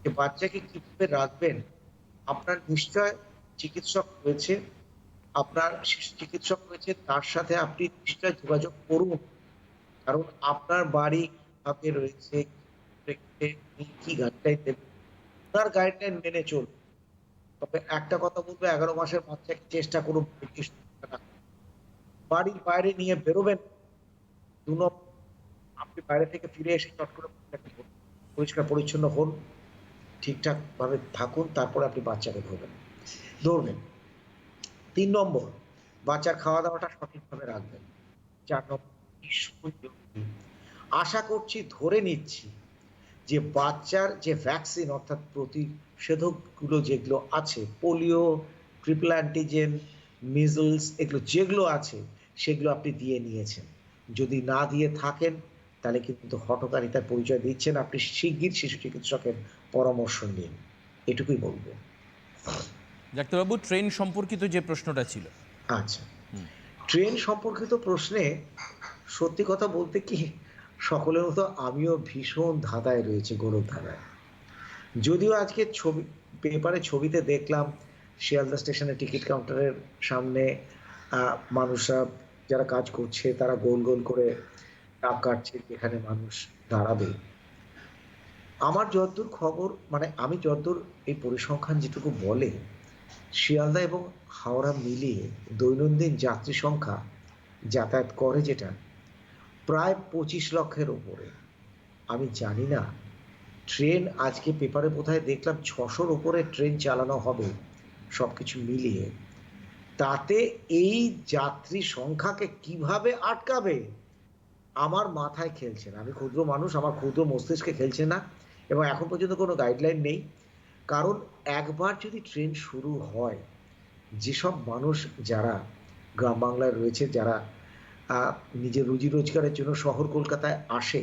Speaker 2: যে বাচ্চাকে কিভাবে রাখবেন, আপনার নিশ্চয় চিকিৎসক রয়েছে, আপনার শিশু চিকিৎসক রয়েছে, তার সাথে আপনি নিশ্চয় যোগাযোগ করুন। কারণ আপনার বাড়ি কিভাবে রয়েছে, কি গাইডলাইন দেবেন, তার গাইডলাইন মেনে চলুন। তবে একটা কথা বলবো, 11 মাসের বাচ্চাকে চেষ্টা করুন বাড়ির বাইরে নিয়ে বেরোবেন। আপনি বাইরে থেকে ফিরে এসে চট করে পরিষ্কার পরিচ্ছন্ন হন, ঠিকঠাক ভাবে থাকুন, তারপরে আপনি বাচ্চাকে ধরবেন। 3 নম্বর, বাচ্চার খাওয়া দাওয়াটা সঠিকভাবে রাখবেন। 4 নম্বর, আশা করছি, ধরে নিচ্ছি যে বাচ্চার যে ভ্যাকসিন অর্থাৎ প্রতিষেধকগুলো যেগুলো আছে, পোলিও, ট্রিপল অ্যান্টিজেন, মিজলস, এগুলো যেগুলো আছে সেগুলো আপনি দিয়ে নিয়েছেন। যদি না দিয়ে থাকেন তাহলে কিন্তু হঠকারিতার পরিচয় দিচ্ছেন। আপনি শিগগির শিশু চিকিৎসকের পরামর্শ নিন, এটুকুই বলবো।
Speaker 1: ডাক্তারবাবু, ট্রেন সম্পর্কিত যে প্রশ্নটা ছিল।
Speaker 2: আচ্ছা, ট্রেন সম্পর্কিত প্রশ্নে সত্যি কথা বলতে কি সকলের মতো আমিও ভীষণ ধাঁধায় রয়েছে, গৌরব ধাঁধায়। যদিও আজকে পেপারে ছবিতে দেখলাম শিয়ালদা স্টেশনের টিকিট কাউন্টারের সামনে মানুষরা যারা কাজ করছে তারা গোল গোল করে ডাব কাটছে, যেখানে মানুষ দাঁড়াবে। আমার যতদূর খবর, মানে আমি যতদূর এই পরিসংখ্যান যেটুকু বলে, শিয়ালদা এবং হাওড়া মিলিয়ে দৈনন্দিন যাত্রী সংখ্যা যাতায়াত করে যেটা প্রায় 25 লক্ষের ওপরে। আমি জানি না, ট্রেন আজকে পেপারে কোথায় দেখলাম 600-র ওপরে ট্রেন চালানো হবে সবকিছু মিলিয়ে। তাতে এই যাত্রী সংখ্যাকে কিভাবে আটকাবে আমার মাথায় খেলছে না। আমি ক্ষুদ্র মানুষ, আমার ক্ষুদ্র মস্তিষ্কে খেলছে না, এবং এখন পর্যন্ত কোনো গাইডলাইন নেই। কারণ একবার যদি ট্রেন শুরু হয়, যেসব মানুষ যারা গ্রাম বাংলায় রয়েছে, যারা নিজের রুজি রোজগারের জন্য শহর কলকাতায় আসে,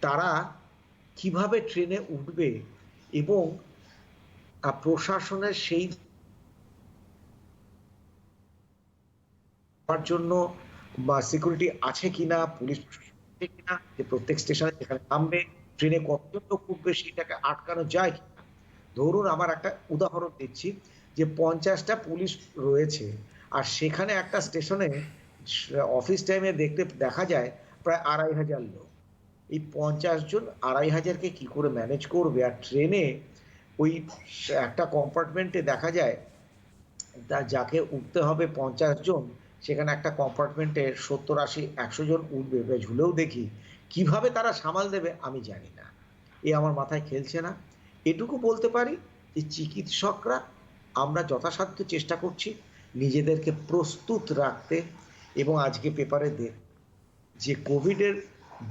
Speaker 2: তারা কিভাবে ট্রেনে উঠবে এবং প্রশাসনের সেই জন্য বা সিকিউরিটি আছে কিনা, পুলিশ আছে কিনা, যে প্রত্যেক স্টেশনে যেখানে নামবে ট্রেনে কতজন লোক উঠবে সেটাকে আটকানো যায় কিনা। ধরুন আমার একটা উদাহরণ দিচ্ছি, যে 50টা পুলিশ রয়েছে আর সেখানে একটা স্টেশনে অফিস টাইমে দেখা যায় প্রায় 2500 লোক। এই 50 জন 2500কে কি করে ম্যানেজ করবে? আর ট্রেনে ওই একটা কম্পার্টমেন্টে দেখা যায় যাকে উঠতে হবে 50 জন, সেখানে একটা কম্পার্টমেন্টে 70, 80, 100 জন উঠবে, ঝুলেও দেখি কিভাবে তারা সামাল দেবে আমি জানি না। এ আমার মাথায় খেলছে না। এটুকু বলতে পারি যে চিকিৎসকরা আমরা যথাসাধ্য চেষ্টা করছি নিজেদেরকে প্রস্তুত রাখতে, এবং আজকে পেপারে যে কোভিডের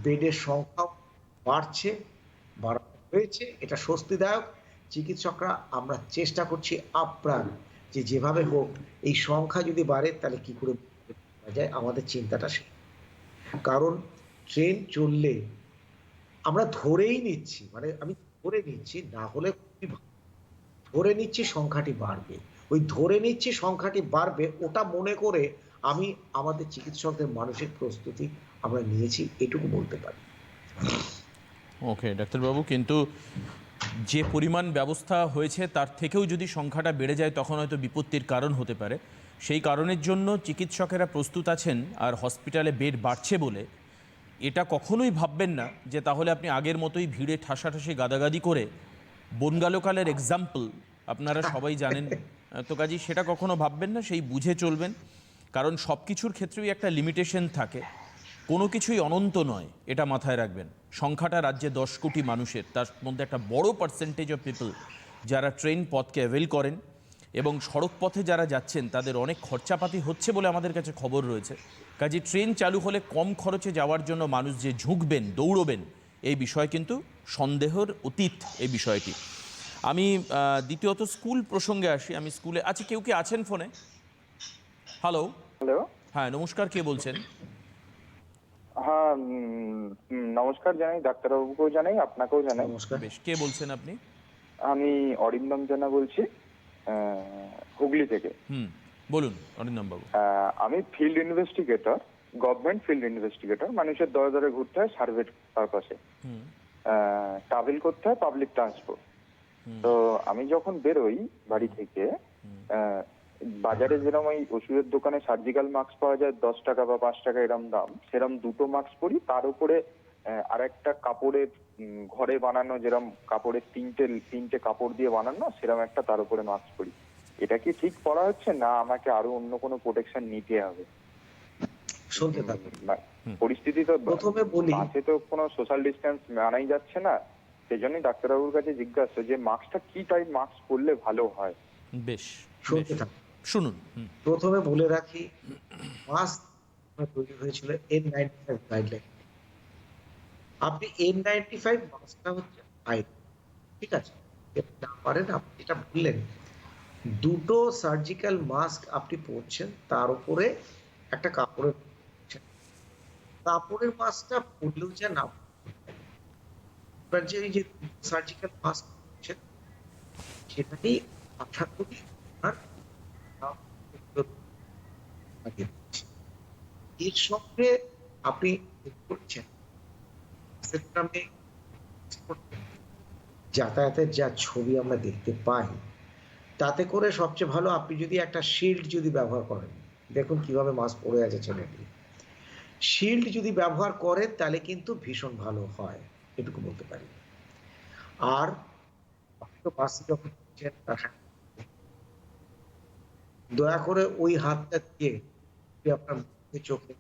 Speaker 2: বেডের সংখ্যা বাড়ছে, বাড়ানো হয়েছে, এটা স্বস্তিদায়ক। চিকিৎসকরা আমরা চেষ্টা করছি আপ্রাণ যে যেভাবে হোক এই সংখ্যা যদি বাড়ে তাহলে কি করে যায়, আমাদের চিন্তাটা সে। কারণ ট্রেন চললে আমরা ধরেই নিচ্ছি, মানে আমি ধরে নিচ্ছি, না হলে ধরে নিচ্ছি সংখ্যাটি বাড়বে। ওই ধরে নিচ্ছি সংখ্যাটি বাড়বে ওটা মনে করে আমি আমাদের চিকিৎসকদের মানসিক প্রস্তুতি আমরা নিয়েছি, এটুকু বলতে পারি।
Speaker 1: ওকে ডাক্তারবাবু, কিন্তু যে পরিমাণ ব্যবস্থা হয়েছে তার থেকেও যদি সংখ্যাটা বেড়ে যায় তখন হয়তো বিপত্তির কারণ হতে পারে। সেই কারণের জন্য চিকিৎসকেরা প্রস্তুত আছেন, আর হসপিটালে বেড বাড়ছে বলে এটা কখনোই ভাববেন না যে তাহলে আপনি আগের মতোই ভিড়ে ঠাসাঠাসি গাদাগাদি করে বনগালোকালের এক্সাম্পল আপনারা সবাই জানেন, তো কাজেই সেটা কখনো ভাববেন না, সেই বুঝে চলবেন। কারণ সব কিছুর ক্ষেত্রেই একটা লিমিটেশন থাকে, কোনো কিছুই অনন্ত নয়, এটা মাথায় রাখবেন। সংখ্যাটা রাজ্যে 10 কোটি মানুষের, তার মধ্যে একটা বড় পার্সেন্টেজ অফ পিপল যারা ট্রেন পথকে অ্যাভেল করেন, এবং সড়ক পথে যারা যাচ্ছেন তাদের অনেক খরচাপাতি হচ্ছে বলে আমাদের কাছে খবর রয়েছে। কাজে ট্রেন চালু হলে কম খরচে যাওয়ার জন্য মানুষ যে ঝুঁকবেন, দৌড়বেন, এই বিষয় কিন্তু সন্দেহের অতীত এই বিষয়টি। আমি দ্বিতীয়ত স্কুল প্রসঙ্গে আসি। আমি স্কুলে আচ্ছা, কেউ কি আছেন ফোনে? হ্যালো।
Speaker 5: হ্যালো,
Speaker 1: হ্যাঁ নমস্কার, কে বলছেন?
Speaker 5: হ্যাঁ, নমস্কার জানাই, ডাক্তারবাবুকেও জানাই, আপনাকেও জানাই।
Speaker 2: নমস্কার।
Speaker 1: বেশ, কে বলছেন আপনি?
Speaker 5: আমি অরিন্দম জানা বলছি, হুগলি থেকে।
Speaker 1: বলুন অরিন্দম বাবু।
Speaker 5: আমি field investigator, government field investigator. মানুষের দরে দরে ঘুরতে হয় সার্ভে পারপাসে, ট্রাভেল করতে হয় পাবলিক ট্রান্সপোর্ট। তো আমি যখন বেরোই বাড়ি থেকে, বাজারে যেরকম ওই ওষুধের দোকানে সার্জিক্যাল মাস্ক পাওয়া যায় 10 টাকা বা 5 টাকা এরম দাম, সেরম 2টো মাস্ক পরি। তার উপরে আরেকটা কাপড়ের, ঘরে বানানো যেরকম কাপড়ের তিনটে কাপড় দিয়ে বানানো, সেরকম একটা তার উপরে মাস্ক পরি। এটা কি ঠিক পড়া হচ্ছে, না আমাকে আরো অন্য কোনো প্রোটেকশন নিতে হবে?
Speaker 2: শুনতে থাকুন।
Speaker 5: পরিস্থিতি তো
Speaker 2: প্রথমে বলি,
Speaker 5: মাঝে তো কোনো সোশ্যাল ডিস্টেন্স মানাই যাচ্ছে না, সেই জন্যই ডাক্তারবাবুর কাছে জিজ্ঞাসা যে মাস্কটা কি টাইপ মাস্ক পরলে ভালো হয়।
Speaker 1: বেশ,
Speaker 2: শুনতে থাকুন।
Speaker 1: শুনুন।
Speaker 2: প্রথমে বলে রাখি, মাস্ক তৈরি হয়েছিল N95 গাইডলাইন। আপনি N95 মাস্কটা হচ্ছে আইন, ঠিক আছে? না পারেন, আপনি যেটা বললেন 2টো সার্জিক্যাল মাস্ক আপনি পরছেন, তার উপরে একটা কাপড়ের মাস্কটা পরলেও যা না, যে এই যে সার্জিক্যাল মাস্ক সেটাকেই আশা করি এর সঙ্গে আপনি করছেন চট্টগ্রামে যাতায়াতের যা ছবি আমরা দেখতে পাই, তাতে করে সবচেয়ে ভালো আপনি যদি একটা শিল্ড যদি ব্যবহার করেন, দেখুন কিভাবে মাস্ক পরে আছে ছেলেটি, শিল্ড যদি ব্যবহার করেন তাহলে কিন্তু ভীষণ ভালো হয়, এটুকু বলতে পারি। আর আপনি তো বাসে যখন উঠছেন, দয়া করে ওই হাতটা দিয়ে যদি আপনার মুখে চোখে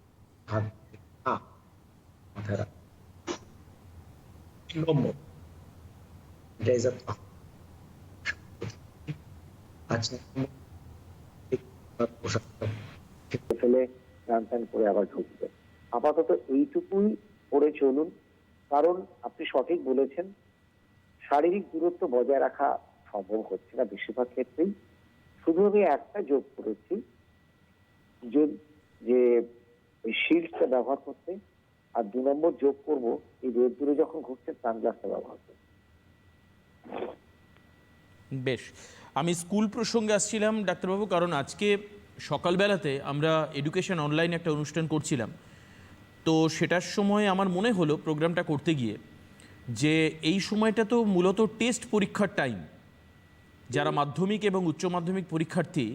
Speaker 2: হাত দিয়ে না, মাথায় রাখুন নম্বর, এটা is a আচ্ছা পোশাকটা
Speaker 6: ফেলে স্নান টান করে আবার ঢুকবে। আপাতত এইটুকুই করে চলুন, কারণ আপনি সঠিক বলেছেন, শারীরিক দূরত্ব বজায় রাখা সম্ভব হচ্ছে না বেশিরভাগ ক্ষেত্রেই। শুধু আমি একটা যোগ করেছি যে শিল্ডটা ব্যবহার করতে, আর 2 নম্বর যোগ করব এই রোদ্দুরে যখন ঘুরছেন সানগ্লাসটা ব্যবহার করতে।
Speaker 1: বেশ, আমি স্কুল প্রসঙ্গে আসছিলাম ডাক্তারবাবু, কারণ আজকে সকালবেলাতে আমরা এডুকেশন অনলাইন একটা অনুষ্ঠান করছিলাম, তো সেটার সময় আমার মনে হলো প্রোগ্রামটা করতে গিয়ে যে এই সময়টা তো মূলত টেস্ট পরীক্ষার টাইম। যারা মাধ্যমিক এবং উচ্চ মাধ্যমিক পরীক্ষার্থী,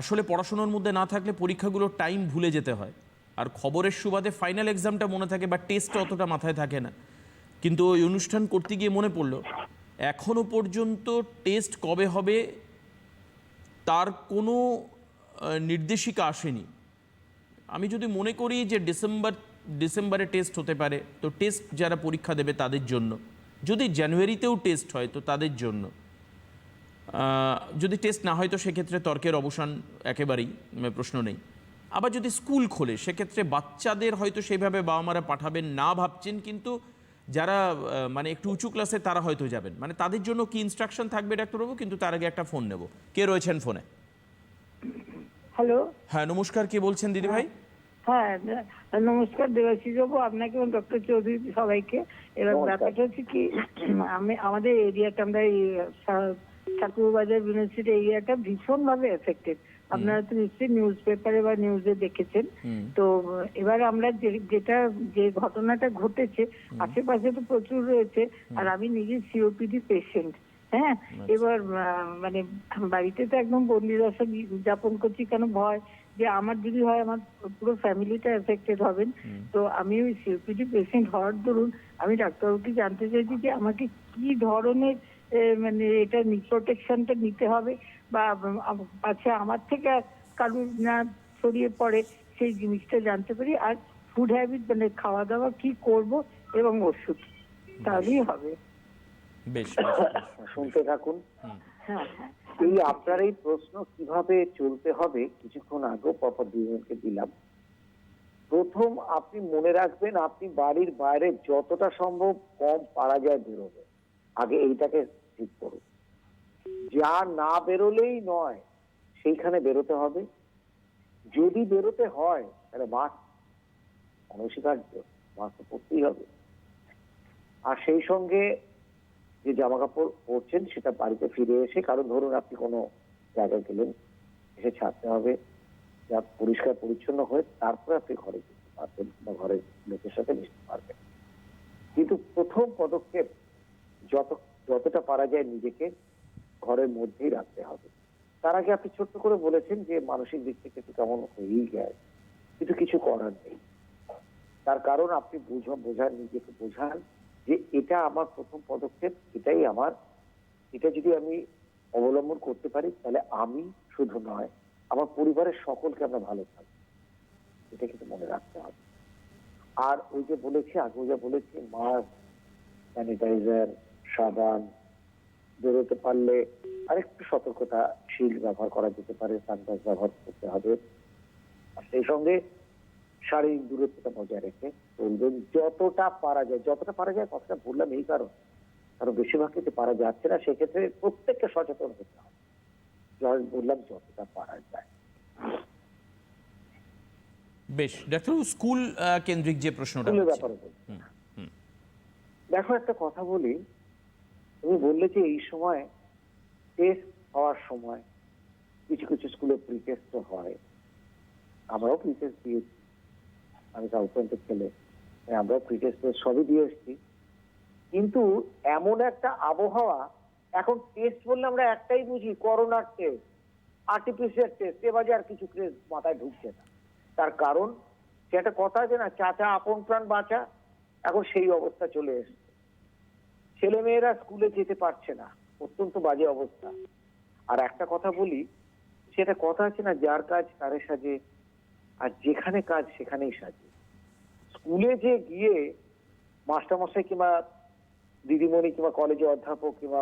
Speaker 1: আসলে পড়াশোনার মধ্যে না থাকলে পরীক্ষাগুলোর টাইম ভুলে যেতে হয়, আর খবরের সুবাদে ফাইনাল এক্সামটা মনে থাকে বা টেস্টটা অতটা মাথায় থাকে না। কিন্তু ওই অনুষ্ঠান করতে গিয়ে মনে পড়লো এখনও পর্যন্ত টেস্ট কবে হবে তার কোনো নির্দেশিকা আসেনি। আমি যদি মনে করি যে ডিসেম্বরে টেস্ট হতে পারে, তো টেস্ট যারা পরীক্ষা দেবে তাদের জন্য, যদি জানুয়ারিতেও টেস্ট হয় তো তাদের জন্য, যদি টেস্ট না হয় তো সেক্ষেত্রে তর্কের অবসান একেবারেই প্রশ্ন নেই। আবার যদি স্কুল খোলে সেক্ষেত্রে বাচ্চাদের হয়তো সেইভাবে বাবা মারা পাঠাবেন না ভাবছেন, কিন্তু যারা মানে একটু উঁচু ক্লাসে তারা হয়তো যাবেন, মানে তাদের জন্য কি ইনস্ট্রাকশন থাকবে ডাক্তারবাবু? কিন্তু তার আগে একটা ফোন নেব। কে রয়েছেন ফোনে?
Speaker 3: হ্যালো,
Speaker 1: হ্যাঁ নমস্কার, কে বলছেন দিদি ভাই?
Speaker 3: হ্যাঁ নমস্কার দেবাশিস বাবু, আপনাকে এবং ডক্টর চৌধুরী সবাইকে। এবার ব্যাপারটা হচ্ছে কি, আমাদের এরিয়াটা, আমরা এই ঠাকুরবাজার ইউনিভার্সিটি এরিয়াটা ভীষণ ভাবে এফেক্টেড। আপনারা তো নিশ্চয়ই নিউজ পেপারে বা নিউজে দেখেছেন। তো এবার আমরা যে ঘটনাটা ঘটেছে, আশেপাশে তো প্রচুর রয়েছে, আর আমি নিজে সিওপিডি পেশেন্ট। হ্যাঁ, এবার মানে বাড়িতে তো একদম বন্দি দশা যাপন করছি, কেন ভয় যে আমার যদি হয় আমার পুরো ফ্যামিলিটা এফেক্টেড হবেন। তো আমি ওই সিওপিডি পেশেন্ট হওয়ার দরুন আমি ডাক্তারবাবুকে জানতে চাইছি যে আমাকে কি ধরনের মানে এটা প্রোটেকশনটা নিতে হবে, বা আচ্ছা আমার থেকে কারুর না ছড়িয়ে পড়ে সেই জিনিসটা জানতে পারি। আর ফুড হ্যাবিট, মানে খাওয়া দাওয়া কি করব, এবং ওষুধ, তাহলেই হবে।
Speaker 1: বেশ,
Speaker 6: শুনতে থাকুন।
Speaker 3: হ্যাঁ হ্যাঁ,
Speaker 6: এই আপনার এই প্রশ্ন কিভাবে চলতে হবে কিছুক্ষণ আগেও পরপর 2 জনকে দিলাম। প্রথম আপনি মনে রাখবেন, আপনি বাড়ির বাইরে যতটা সম্ভব কম পারা যায় বেরোবে, আগে এইটাকে ঠিক করুন। যা না বেরোলেই নয় সেইখানে বেরোতে হবে। যদি বেরোতে হয় তাহলে মাস্ক অনস্বীকার্য, মাস্ক পরতেই হবে। আর সেই সঙ্গে যে জামা কাপড় পরছেন সেটা বাড়িতে ফিরে এসে, কারণ ধরুন আপনি কোনো জায়গায় গেলেন, এসে ছাড়তে হবে, যা পরিষ্কার পরিচ্ছন্ন হয়ে তারপরে আপনি ঘরে যেতে পারবেন বা ঘরের লোকের সাথে মিশতে পারবেন। কিন্তু প্রথম পদক্ষেপ যতটা পারা যায় নিজেকে ঘরের মধ্যেই রাখতে হবে। তার আগে আপনি ছোট্ট করে বলেছেন যে মানসিক দিক থেকে একটু কেমন হয়েই গেছে, কিন্তু কিছু করার নেই। তার কারণ আপনি বোঝান, নিজেকে বোঝান যে এটা আমার প্রথম পদক্ষেপ, এটা যদি আমি অবলম্বন করতে পারি তাহলে আমি শুধু নয়, আমার পরিবারের সকলকে আমরা ভালো থাকবো, এটা কিন্তু মনে রাখতে হবে। আর ওই যে বলেছি, আগে যা বলেছি, মাস্ক, স্যানিটাইজার, সাবান, বেরোতে পারলে আরেকটু সতর্কতা, শিল্ড ব্যবহার করা যেতে পারে, সানগ্লাস ব্যবহার করতে হবে। আর সেই সঙ্গে শারীরিক দূরত্বটা বজায় রেখে চলবেন যতটা পারা যায়। কথাটা বললাম এই কারণ বেশিরভাগ কিছু পারা যাচ্ছে না, সেক্ষেত্রে প্রত্যেককে সচেতন হতে হবে। বললাম যতটা পারা যায়।
Speaker 1: বেশ ডাক্তার, স্কুল কেন্দ্রিক যে প্রশ্নটা
Speaker 6: ব্যাপারে দেখো, একটা কথা বলি, তুমি বললে যে এই সময় টেস্ট হওয়ার সময় কিছু কিছু স্কুলে প্রি টেস্ট হয়, আমরাও প্রি টেস্ট দিয়েছি, আমি সাউথ পয়েন্টের ছেলে। আমরা প্রিটেস্ট সবই দিয়ে এসেছি, কিন্তু এমন একটা আবহাওয়া, এখন টেস্ট বললে আমরা একটাই বুঝি, করোনার টেস্ট, আর্টিফিশিয়াল টেস্ট, এ বাজে আর কিছু মাথায় ঢুকছে না। তার কারণ সে একটা কথা আছে না, চাচা আপন প্রাণ বাঁচা, এখন সেই অবস্থা চলে এসেছে। ছেলেমেয়েরা স্কুলে যেতে পারছে না, অত্যন্ত বাজে অবস্থা। আর একটা কথা বলি, সেটা কথা আছে না, যার কাজ তারে সাজে, আর যেখানে কাজ সেখানেই সাজে। স্কুলে যে গিয়ে মাস্টারমশাই কিংবা দিদিমণি কিংবা কলেজে অধ্যাপক কিংবা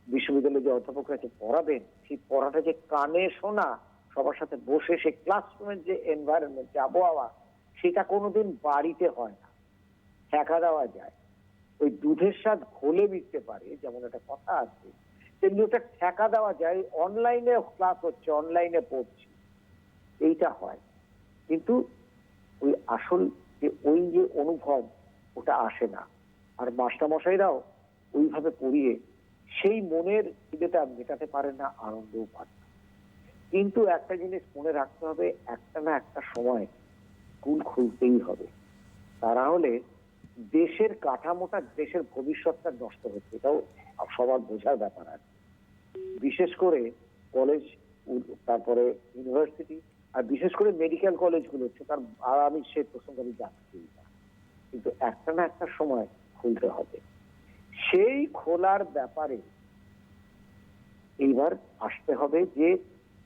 Speaker 6: বিশ্ববিদ্যালয়ে যে অধ্যাপকরা যে পড়াবেন, সেই পড়াটা যে কানে শোনা, সবার সাথে বসে সে ক্লাসরুমের যে এনভায়রনমেন্ট, যে আবহাওয়া, সেটা কোনোদিন বাড়িতে হয় না। ঠেকা দেওয়া যায়, ওই দুধের স্বাদ ঘোলে মিটতে পারে, যেমন একটা কথা আছে, তেমনি ওটা ঠেকা দেওয়া যায়। অনলাইনে ক্লাস হচ্ছে, অনলাইনে পড়ছি, এইটা হয়, কিন্তু ওই আসল যে অনুভব, ওটা আসে না। আর মাস্টারমশাইরাও ওইভাবে পড়িয়ে সেই মনের খিদেটা মেটাতে পারে না, আনন্দও পায় না। কিন্তু একটা জিনিস মনে রাখতে হবে, একটা না একটা সময় স্কুল খুলতেই হবে, তা না হলে দেশের কাঠামোটা, দেশের ভবিষ্যৎটা নষ্ট হচ্ছে। এটাও সবার বোঝার ব্যাপার আছে, বিশেষ করে কলেজ, তারপরে ইউনিভার্সিটি, আর বিশেষ করে মেডিকেল কলেজগুলো হচ্ছে তার। আর আমি সেই প্রসঙ্গে আমি যাচ্ছি না, কিন্তু একটা না একটা সময় খুলতে হবে। সেই খোলার ব্যাপারে এইবার আসতে হবে যে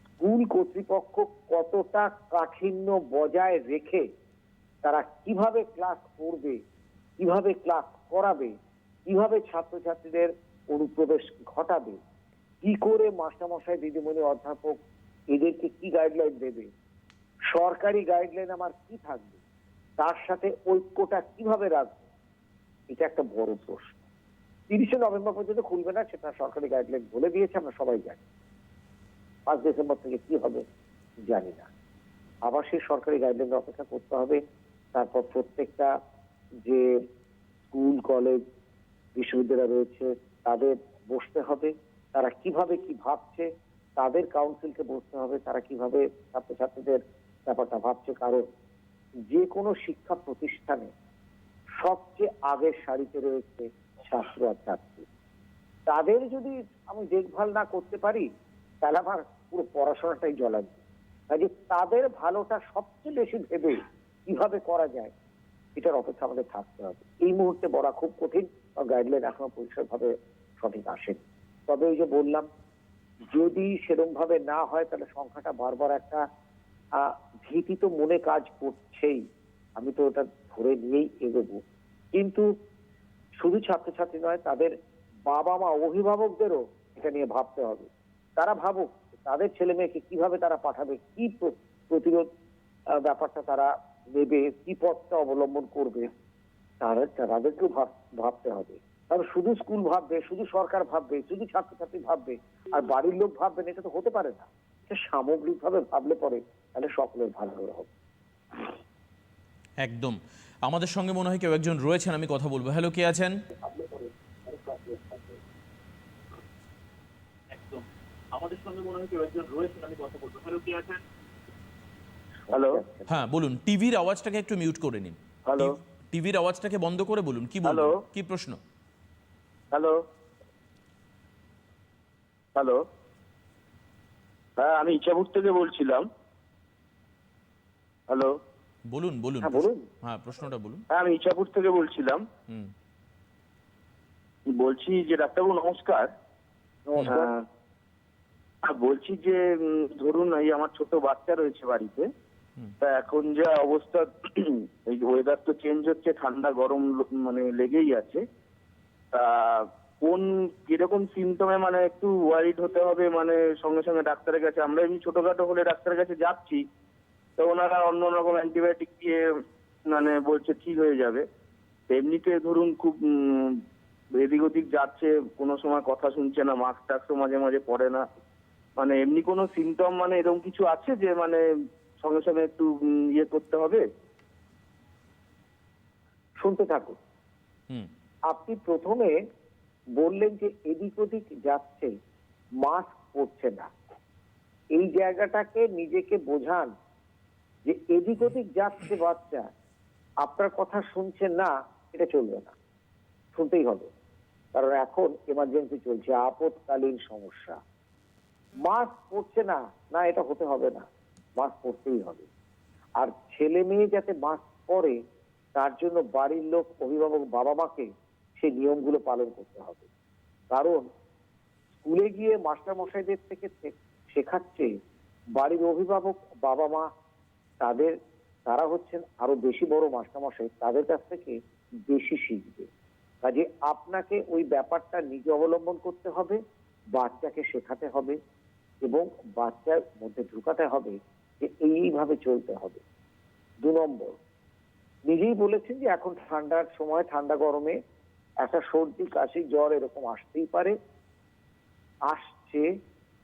Speaker 6: স্কুল কর্তৃপক্ষ কতটা কাঠিন্য বজায় রেখে তারা কিভাবে ক্লাস করবে, কিভাবে ক্লাস করাবে, কিভাবে ছাত্রছাত্রীদের অনুপ্রবেশ ঘটাবে, কি করে মাস্টারমশাই, দিদিমণি, অধ্যাপক এদেরকে কি গাইডলাইন দেবে, সরকারি গাইডলাইন আমার কি থাকবে, তার সাথে ঐক্যটা কিভাবে রাখবে, এটা একটা বড় প্রশ্ন। 30শে নভেম্বর পর্যন্ত খুলবে না, সেটা সরকারি গাইডলাইন বলে দিয়েছে, আমরা সবাই জানি। 5 ডিসেম্বর থেকে কি হবে জানি না, আবার সেই সরকারি গাইডলাইন অপেক্ষা করতে হবে। তারপর প্রত্যেকটা যে স্কুল, কলেজ, বিশ্ববিদ্যালয় রয়েছে তাদের বসতে হবে, তারা কিভাবে কি ভাবছে, তাদের কাউন্সিলকে বসতে হবে, তারা কিভাবে ছাত্রছাত্রীদের ব্যাপারটা ভাবছে। কারণ যে কোনো শিক্ষা প্রতিষ্ঠানে সবচেয়ে আগের সারিতে রয়েছে ছাত্র আর ছাত্রী। তাদের যদি আমি দেখভাল না করতে পারি, তাহলে আমার পুরো পড়াশোনাটাই জ্বলাবে। কাজে তাদের ভালোটা সবচেয়ে বেশি ভেবে কিভাবে করা যায়, এটার অপেক্ষা আমাদের থাকতে হবে। এই মুহূর্তে বলা খুব কঠিন, গাইডলাইন এখনো পরিষ্কারভাবে সঠিক আসেনি। তবে ওই যে বললাম, যদি সেরকম ভাবে না হয়, তাহলে সংখ্যাটা বারবার একটা ভীতি তো মনে কাজ করছেই, আমি তো ওটা ধরে নিয়েই এগোবো। কিন্তু শুধু ছাত্রছাত্রী নয়, তাদের বাবা মা, অভিভাবকদেরও এটা নিয়ে ভাবতে হবে। তারা ভাবুক তাদের ছেলে মেয়েকে কিভাবে তারা পাঠাবে, কি প্রতিরোধ ব্যাপারটা তারা নেবে, কি পথটা অবলম্বন করবে, তাদেরকেও ভাবতে হবে। কারণ শুধু স্কুল ভাববে, শুধু সরকার ভাববে, শুধু ছাত্রছাত্রী ভাববে আর বাড়ির লোক ভাববেন, এটা তো হতে পারে না। এটা সামগ্রিক ভাবে ভাবলে পরে তাহলে সকলের ভালো হবে।
Speaker 1: একদম। আমাদের সঙ্গে মনে হয় কেউ একজন রয়েছেন, আমি কথা বলবো। হ্যালো, কে আছেন?
Speaker 5: হ্যালো,
Speaker 1: হ্যাঁ বলুন, টিভির আওয়াজটাকে একটু মিউট করে নিন।
Speaker 5: হ্যালো,
Speaker 1: টিভির আওয়াজটাকে বন্ধ করে বলুন, কি বলুন,
Speaker 5: হ্যালো?
Speaker 1: কি প্রশ্ন?
Speaker 5: হ্যালো, হ্যালো, হ্যাঁ আমি ইচ্ছাপুর থেকে বলছিলাম। হ্যালো,
Speaker 1: বলুন বলুন,
Speaker 6: হ্যাঁ বলুন।
Speaker 1: হ্যাঁ প্রশ্নটা বলুন।
Speaker 5: হ্যাঁ আমি ইচ্ছাপুর থেকে বলছিলাম।
Speaker 1: হুম।
Speaker 5: বলছি যে ডাক্তারবাবু নমস্কার।
Speaker 6: নমস্কার।
Speaker 5: বলছি যে ধরুন এই আমার ছোট বাচ্চা রয়েছে বাড়িতে, তা এখন যা অবস্থা, এই ওয়েদার তো চেঞ্জ হচ্ছে, ঠান্ডা গরম মানে লেগেই আছে। তা কোন কিরকম সিমটমে মানে একটু ওয়ারিড হতে হবে, মানে সঙ্গে সঙ্গে ডাক্তারের কাছে, আমরা এমনি ছোটখাটো হলে ডাক্তারের কাছে যাচ্ছি, তো ওনারা অন্য রকম অ্যান্টিবায়োটিক দিয়ে মানে বলছে ঠিক হয়ে যাবে। এমনিতে ধরুন খুব এদিক ওদিক যাচ্ছে, কোনো সময় কথা শুনছে না, মাস্ক টাস্কও মাঝে মাঝে পরে না, মানে এমনি কোনো সিমটম মানে এরকম কিছু আছে যে মানে সঙ্গে সঙ্গে একটু ইয়ে করতে হবে?
Speaker 6: শুনতে থাকুন।
Speaker 1: হুম।
Speaker 6: আপনি প্রথমে বললেন যে এদিক ওদিক যাচ্ছে, মাস্ক পরছে না। এই জায়গাটাকে নিজেকে বোঝান যে এদিক ওদিক যাচ্ছে বাচ্চা, আপনার কথা শুনছেন না, এটা চলবে না, শুনতেই হবে। কারণ এখন এমার্জেন্সি চলছে, আপৎকালীন সমস্যা। মাস্ক পরছে না, না এটা হতে হবে না, মাস্ক পরতেই হবে। আর ছেলে মেয়ে যাতে মাস্ক পরে তার জন্য বাড়ির লোক, অভিভাবক, বাবা মাকে সেই নিয়মগুলো পালন করতে হবে। কারণ স্কুলে গিয়ে মাস্টার মশাইদের থেকে শেখাচ্ছে বাড়ির অভিভাবক, বাবা মা, তারা হচ্ছেন আরো বেশি বড় মাস্টার মশাই, তাদের কাছ থেকে বেশি শিখবে। কাজে আপনাকে ওই ব্যাপারটা নিজে অবলম্বন করতে হবে, বাচ্চাকে শেখাতে হবে এবং বাচ্চার মধ্যে ঢুকাতে হবে যে এইভাবে চলতে হবে। 2 নম্বর, নিজেই বলেছেন যে এখন ঠান্ডার সময়, ঠান্ডা গরমে একটা সর্দি, কাশি, জ্বর এরকম আসতেই পারে, আসছে।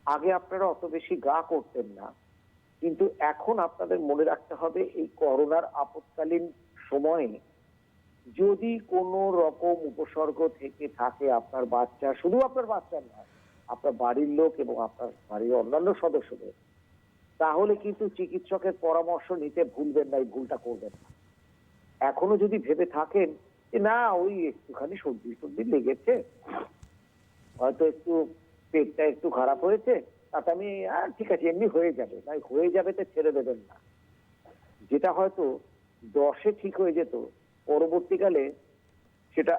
Speaker 6: আগে আপনারা অত বেশি গা করতেন না, কিন্তু এখন আপনাদের মনে রাখতে হবে এই করোনার আপৎকালীন সময়ে যদি কোনো রকম উপসর্গ থেকে থাকে আপনার বাচ্চা, শুধু আপনার বাচ্চার নয়, আপনার বাড়ির লোক এবং আপনার বাড়ির অন্যান্য সদস্যদের, তাহলে কিন্তু চিকিৎসকের পরামর্শ নিতে ভুলবেন না, এই ভুলটা করবেন না। এখনো যদি ভেবে থাকেন যে না ওই একটুখানি সর্দি লেগেছে, হয়তো একটু পেটটা একটু খারাপ হয়েছে, তাতে আমি ঠিক আছে এমনি হয়ে যাবে, না হয়ে যাবে তো ছেড়ে দেবেন না। যেটা হয়তো 10-এ ঠিক হয়ে যেত, পরবর্তীকালে সেটা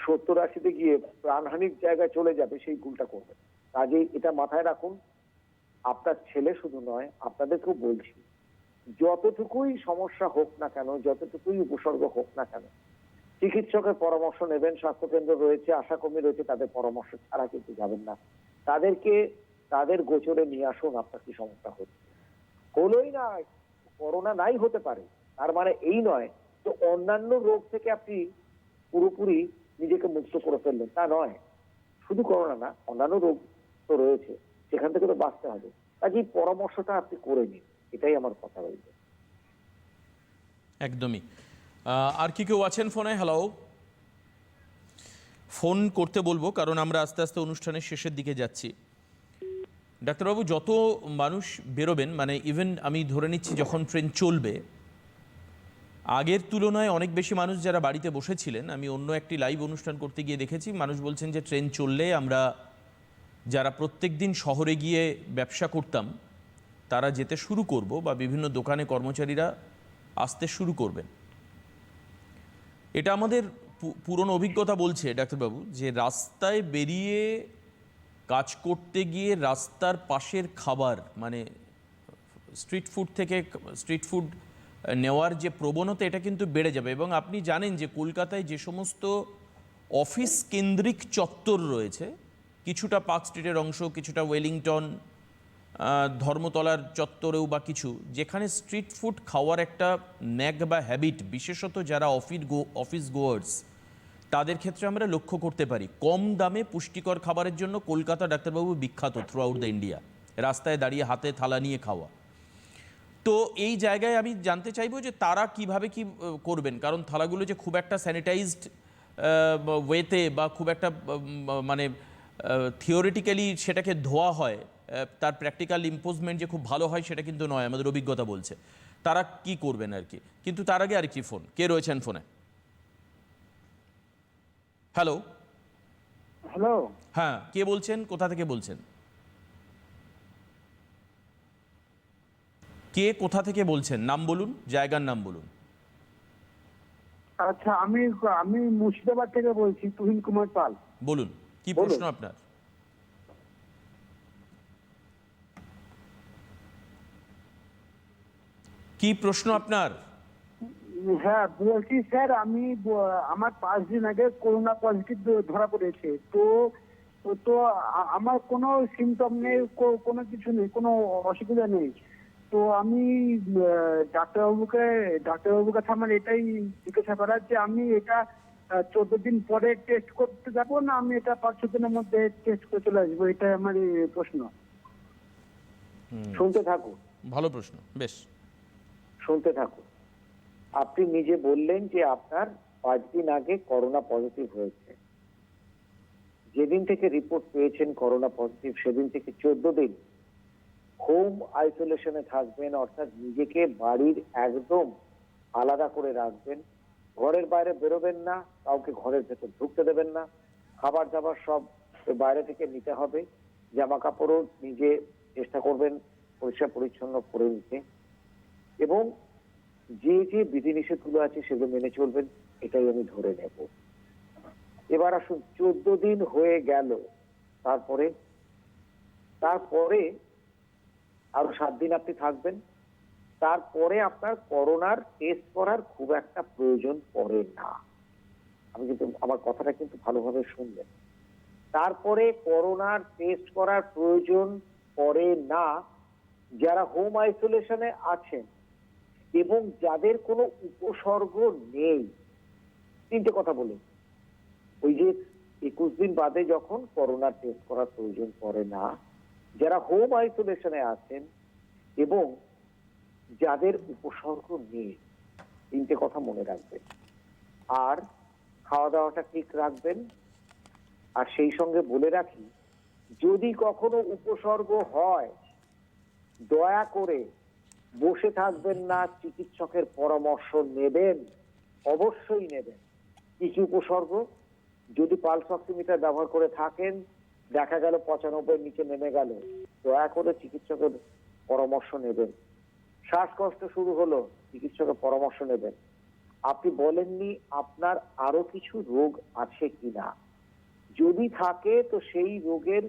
Speaker 6: 70-80-তে গিয়ে প্রাণহানির জায়গায় চলে যাবে, সেই ভুলটা করবেন। কাজেই এটা মাথায় রাখুন। আপনার ছেলে শুধু নয়, আপনাদেরকেও বলছি, যতটুকুই সমস্যা হোক না কেন, যতটুকুই উপসর্গ হোক না কেন, চিকিৎসকের পরামর্শ নেবেন। স্বাস্থ্যকেন্দ্র রয়েছে, আশাকর্মী রয়েছে, তাদের পরামর্শ ছাড়া কিন্তু যাবেন না। তাদেরকে তাদের গোচরে নিয়ে আসুন আপনার কি সমস্যা হচ্ছে। হলোই না, করোনা নাই হতে পারে, তার মানে এই নয় তো অন্যান্য রোগ থেকে আপনি পুরোপুরি নিজেকে মুক্ত করে ফেললেন, তা নয়। শুধু করোনা না, অন্যান্য রোগ তো রয়েছে, সেখান থেকে তো বাঁচতে হবে। কাজেই পরামর্শটা আপনি করে নিন, এটাই আমার কথা রয়েছে।
Speaker 1: একদমই। আর কি কেউ আছেন ফোনে? হ্যালো, ফোন করতে বলবো কারণ আমরা আস্তে আস্তে অনুষ্ঠানের শেষের দিকে যাচ্ছি। ডাক্তারবাবু, যত মানুষ বেরোবেন, মানে ইভেন আমি ধরে নিচ্ছি যখন ট্রেন চলবে, আগের তুলনায় অনেক বেশি মানুষ যারা বাড়িতে বসেছিলেন, আমি অন্য একটি লাইভ অনুষ্ঠান করতে গিয়ে দেখেছি মানুষ বলছেন যে ট্রেন চললে আমরা যারা প্রত্যেক দিন শহরে গিয়ে ব্যবসা করতাম তারা যেতে শুরু করব, বা বিভিন্ন দোকানে কর্মচারীরা আসতে শুরু করবেন। এটা আমাদের পুরনো অভিজ্ঞতা বলছে ডাক্তারবাবু, যে রাস্তায় বেরিয়ে কাজ করতে গিয়ে রাস্তার পাশের খাবার, মানে স্ট্রিট ফুড নেওয়ার যে প্রবণতা, এটা কিন্তু বেড়ে যাবে। এবং আপনি জানেন যে কলকাতায় যে সমস্ত অফিস কেন্দ্রিক চত্বর রয়েছে, কিছুটা পার্ক স্ট্রিটের অংশ, কিছুটা ওয়েলিংটন, ধর্মতলার চত্বরেও বা কিছু, যেখানে স্ট্রিট ফুড খাওয়ার একটা ন্যাক বা হ্যাবিট, বিশেষত যারা অফিস গোয়ার্স, তাদের ক্ষেত্রে আমরা লক্ষ্য করতে পারি। কম দামে পুষ্টিকর খাবারের জন্য কলকাতা ডাক্তারবাবু বিখ্যাত থ্রু আউট দ্য ইন্ডিয়া, রাস্তায় দাঁড়িয়ে হাতে থালা নিয়ে খাওয়া। তো এই জায়গায় আমি জানতে চাইবো যে তারা কিভাবে কি করবেন, কারণ থালাগুলো যে খুব একটা স্যানিটাইজড ওয়েতে বা খুব একটা মানে থিওরিটিক্যালি সেটাকে ধোয়া হয়, তার প্র্যাকটিক্যাল ইম্পোজমেন্ট যে খুব ভালো হয় সেটা কিন্তু নয়, আমাদের অভিজ্ঞতা বলছে। তারা কি করবেন আর কি। কিন্তু তার আগে আরেকটি ফোন, কে রয়েছেন ফোনে? হ্যালো।
Speaker 7: হ্যালো,
Speaker 1: হ্যাঁ, কে বলছেন, কোথা থেকে বলছেন? কে কোথা থেকে বলছেন? নাম বলুন, জায়গার নাম বলুন।
Speaker 7: আচ্ছা, আমি মুর্শিদাবাদ থেকে বলছি, তুহিন কুমার পাল।
Speaker 1: বলুন, কি প্রশ্ন আপনার? কি প্রশ্ন আপনার?
Speaker 7: হ্যাঁ বলছি স্যার, আমার 5 দিন আগে করোনা পজিটিভ ধরা পড়েছে। তো তো আমার কোনো সিমটম নেই, কোনো কিছু নেই, কোনো অসুবিধা নেই। তো আমি ডাক্তারবাবুর কাছে আমার এটাই জিজ্ঞাসা করার যে আমি এটা 14 দিন পরে টেস্ট করতে যাবো, না আমি এটা 5-6 দিনের মধ্যে টেস্ট করে চলে আসবো, এটা আমার প্রশ্ন।
Speaker 6: শুনতে থাকুন,
Speaker 1: ভালো প্রশ্ন, বেশ
Speaker 6: শুনতে থাকুন। আপনি নিজে বললেন যে আপনার 5 দিন আগে করোনা পজিটিভ হয়েছে। যেদিন থেকে রিপোর্ট পেয়েছেন করোনা পজিটিভ, সেদিন থেকে 14 দিন হোম আইসোলেশনে থাকবেন, অর্থাৎ নিজেকে বাড়ির একদম আলাদা করে রাখবেন। ঘরের বাইরে বেরোবেন না, কাউকে ঘরের ভেতর ঢুকতে দেবেন না, খাবার দাবার সব ওই বাইরে থেকে নিতে হবে, জামা কাপড়ও নিজে চেষ্টা করবেন পরিষ্কার পরিচ্ছন্ন করে নিতে, এবং যে যে বিধিনিষেধগুলো আছে সেগুলো মেনে চলবেন, এটাই আমি ধরে নেব। এবার আসুন, 14 দিন হয়ে গেল, তারপরে আরো 7 দিন আপনি থাকবেন। তারপরে আপনার করোনার টেস্ট করার খুব একটা প্রয়োজন পড়ে না। আমি কিন্তু আমার কথাটা কিন্তু ভালোভাবে শুনবেন। তারপরে করোনার টেস্ট করার প্রয়োজন পড়ে না যারা হোম আইসোলেশনে আছেন এবং যাদের কোনো উপসর্গ নেই। 3টে কথা বলি, ওই যে 21 দিন বাদে যখন করোনার টেস্ট করার প্রয়োজন পড়ে না, যারা হোম আইসোলেশনে আছেন এবং যাদের উপসর্গ নেই, 3টে কথা মনে রাখবেন। আর খাওয়া দাওয়াটা ঠিক রাখবেন। আর সেই সঙ্গে বলে রাখি, যদি কখনো উপসর্গ হয়, দয়া করে বসে থাকবেন না, চিকিৎসকের পরামর্শ নেবেন, অবশ্যই নেবেন। কি কি উপসর্গ? যদি পালস অক্সিমিটার ব্যবহার করে থাকেন, দেখা গেল 95 নিচে নেমে গেল, দয়া করে চিকিৎসকের পরামর্শ নেবেন। শ্বাসকষ্ট শুরু হলো, চিকিৎসকের পরামর্শ নেবেন। আপনি বলেননি আপনার আরো কিছু রোগ আছে কিনা, যদি থাকে তো সেই রোগের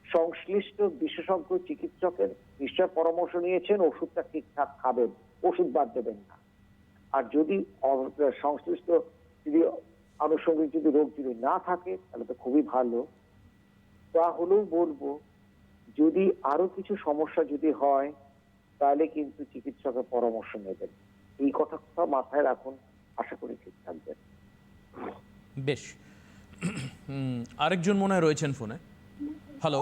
Speaker 6: সংশ্লিষ্ট বিশেষজ্ঞ চিকিৎসকের নিশ্চয় পরামর্শ নিয়েছেন, ওষুধটা ঠিকঠাক খাবেন, ওষুধ বাদ দেবেন না। আর যদি সংশ্লিষ্ট যদি আনুষঙ্গিক যদি রোগ যদি না থাকে, তাহলে তো খুবই ভালো। তাহলেও বলবো, যদি আরো কিছু সমস্যা যদি হয়, তাহলে কিন্তু চিকিৎসকের পরামর্শ নেবেন। এই কথাটা মাথায় রাখুন, আশা করি ঠিক থাকবেন।
Speaker 1: বেশ। আরেকজন মনে হয় রয়েছেন ফোনে। হ্যালো,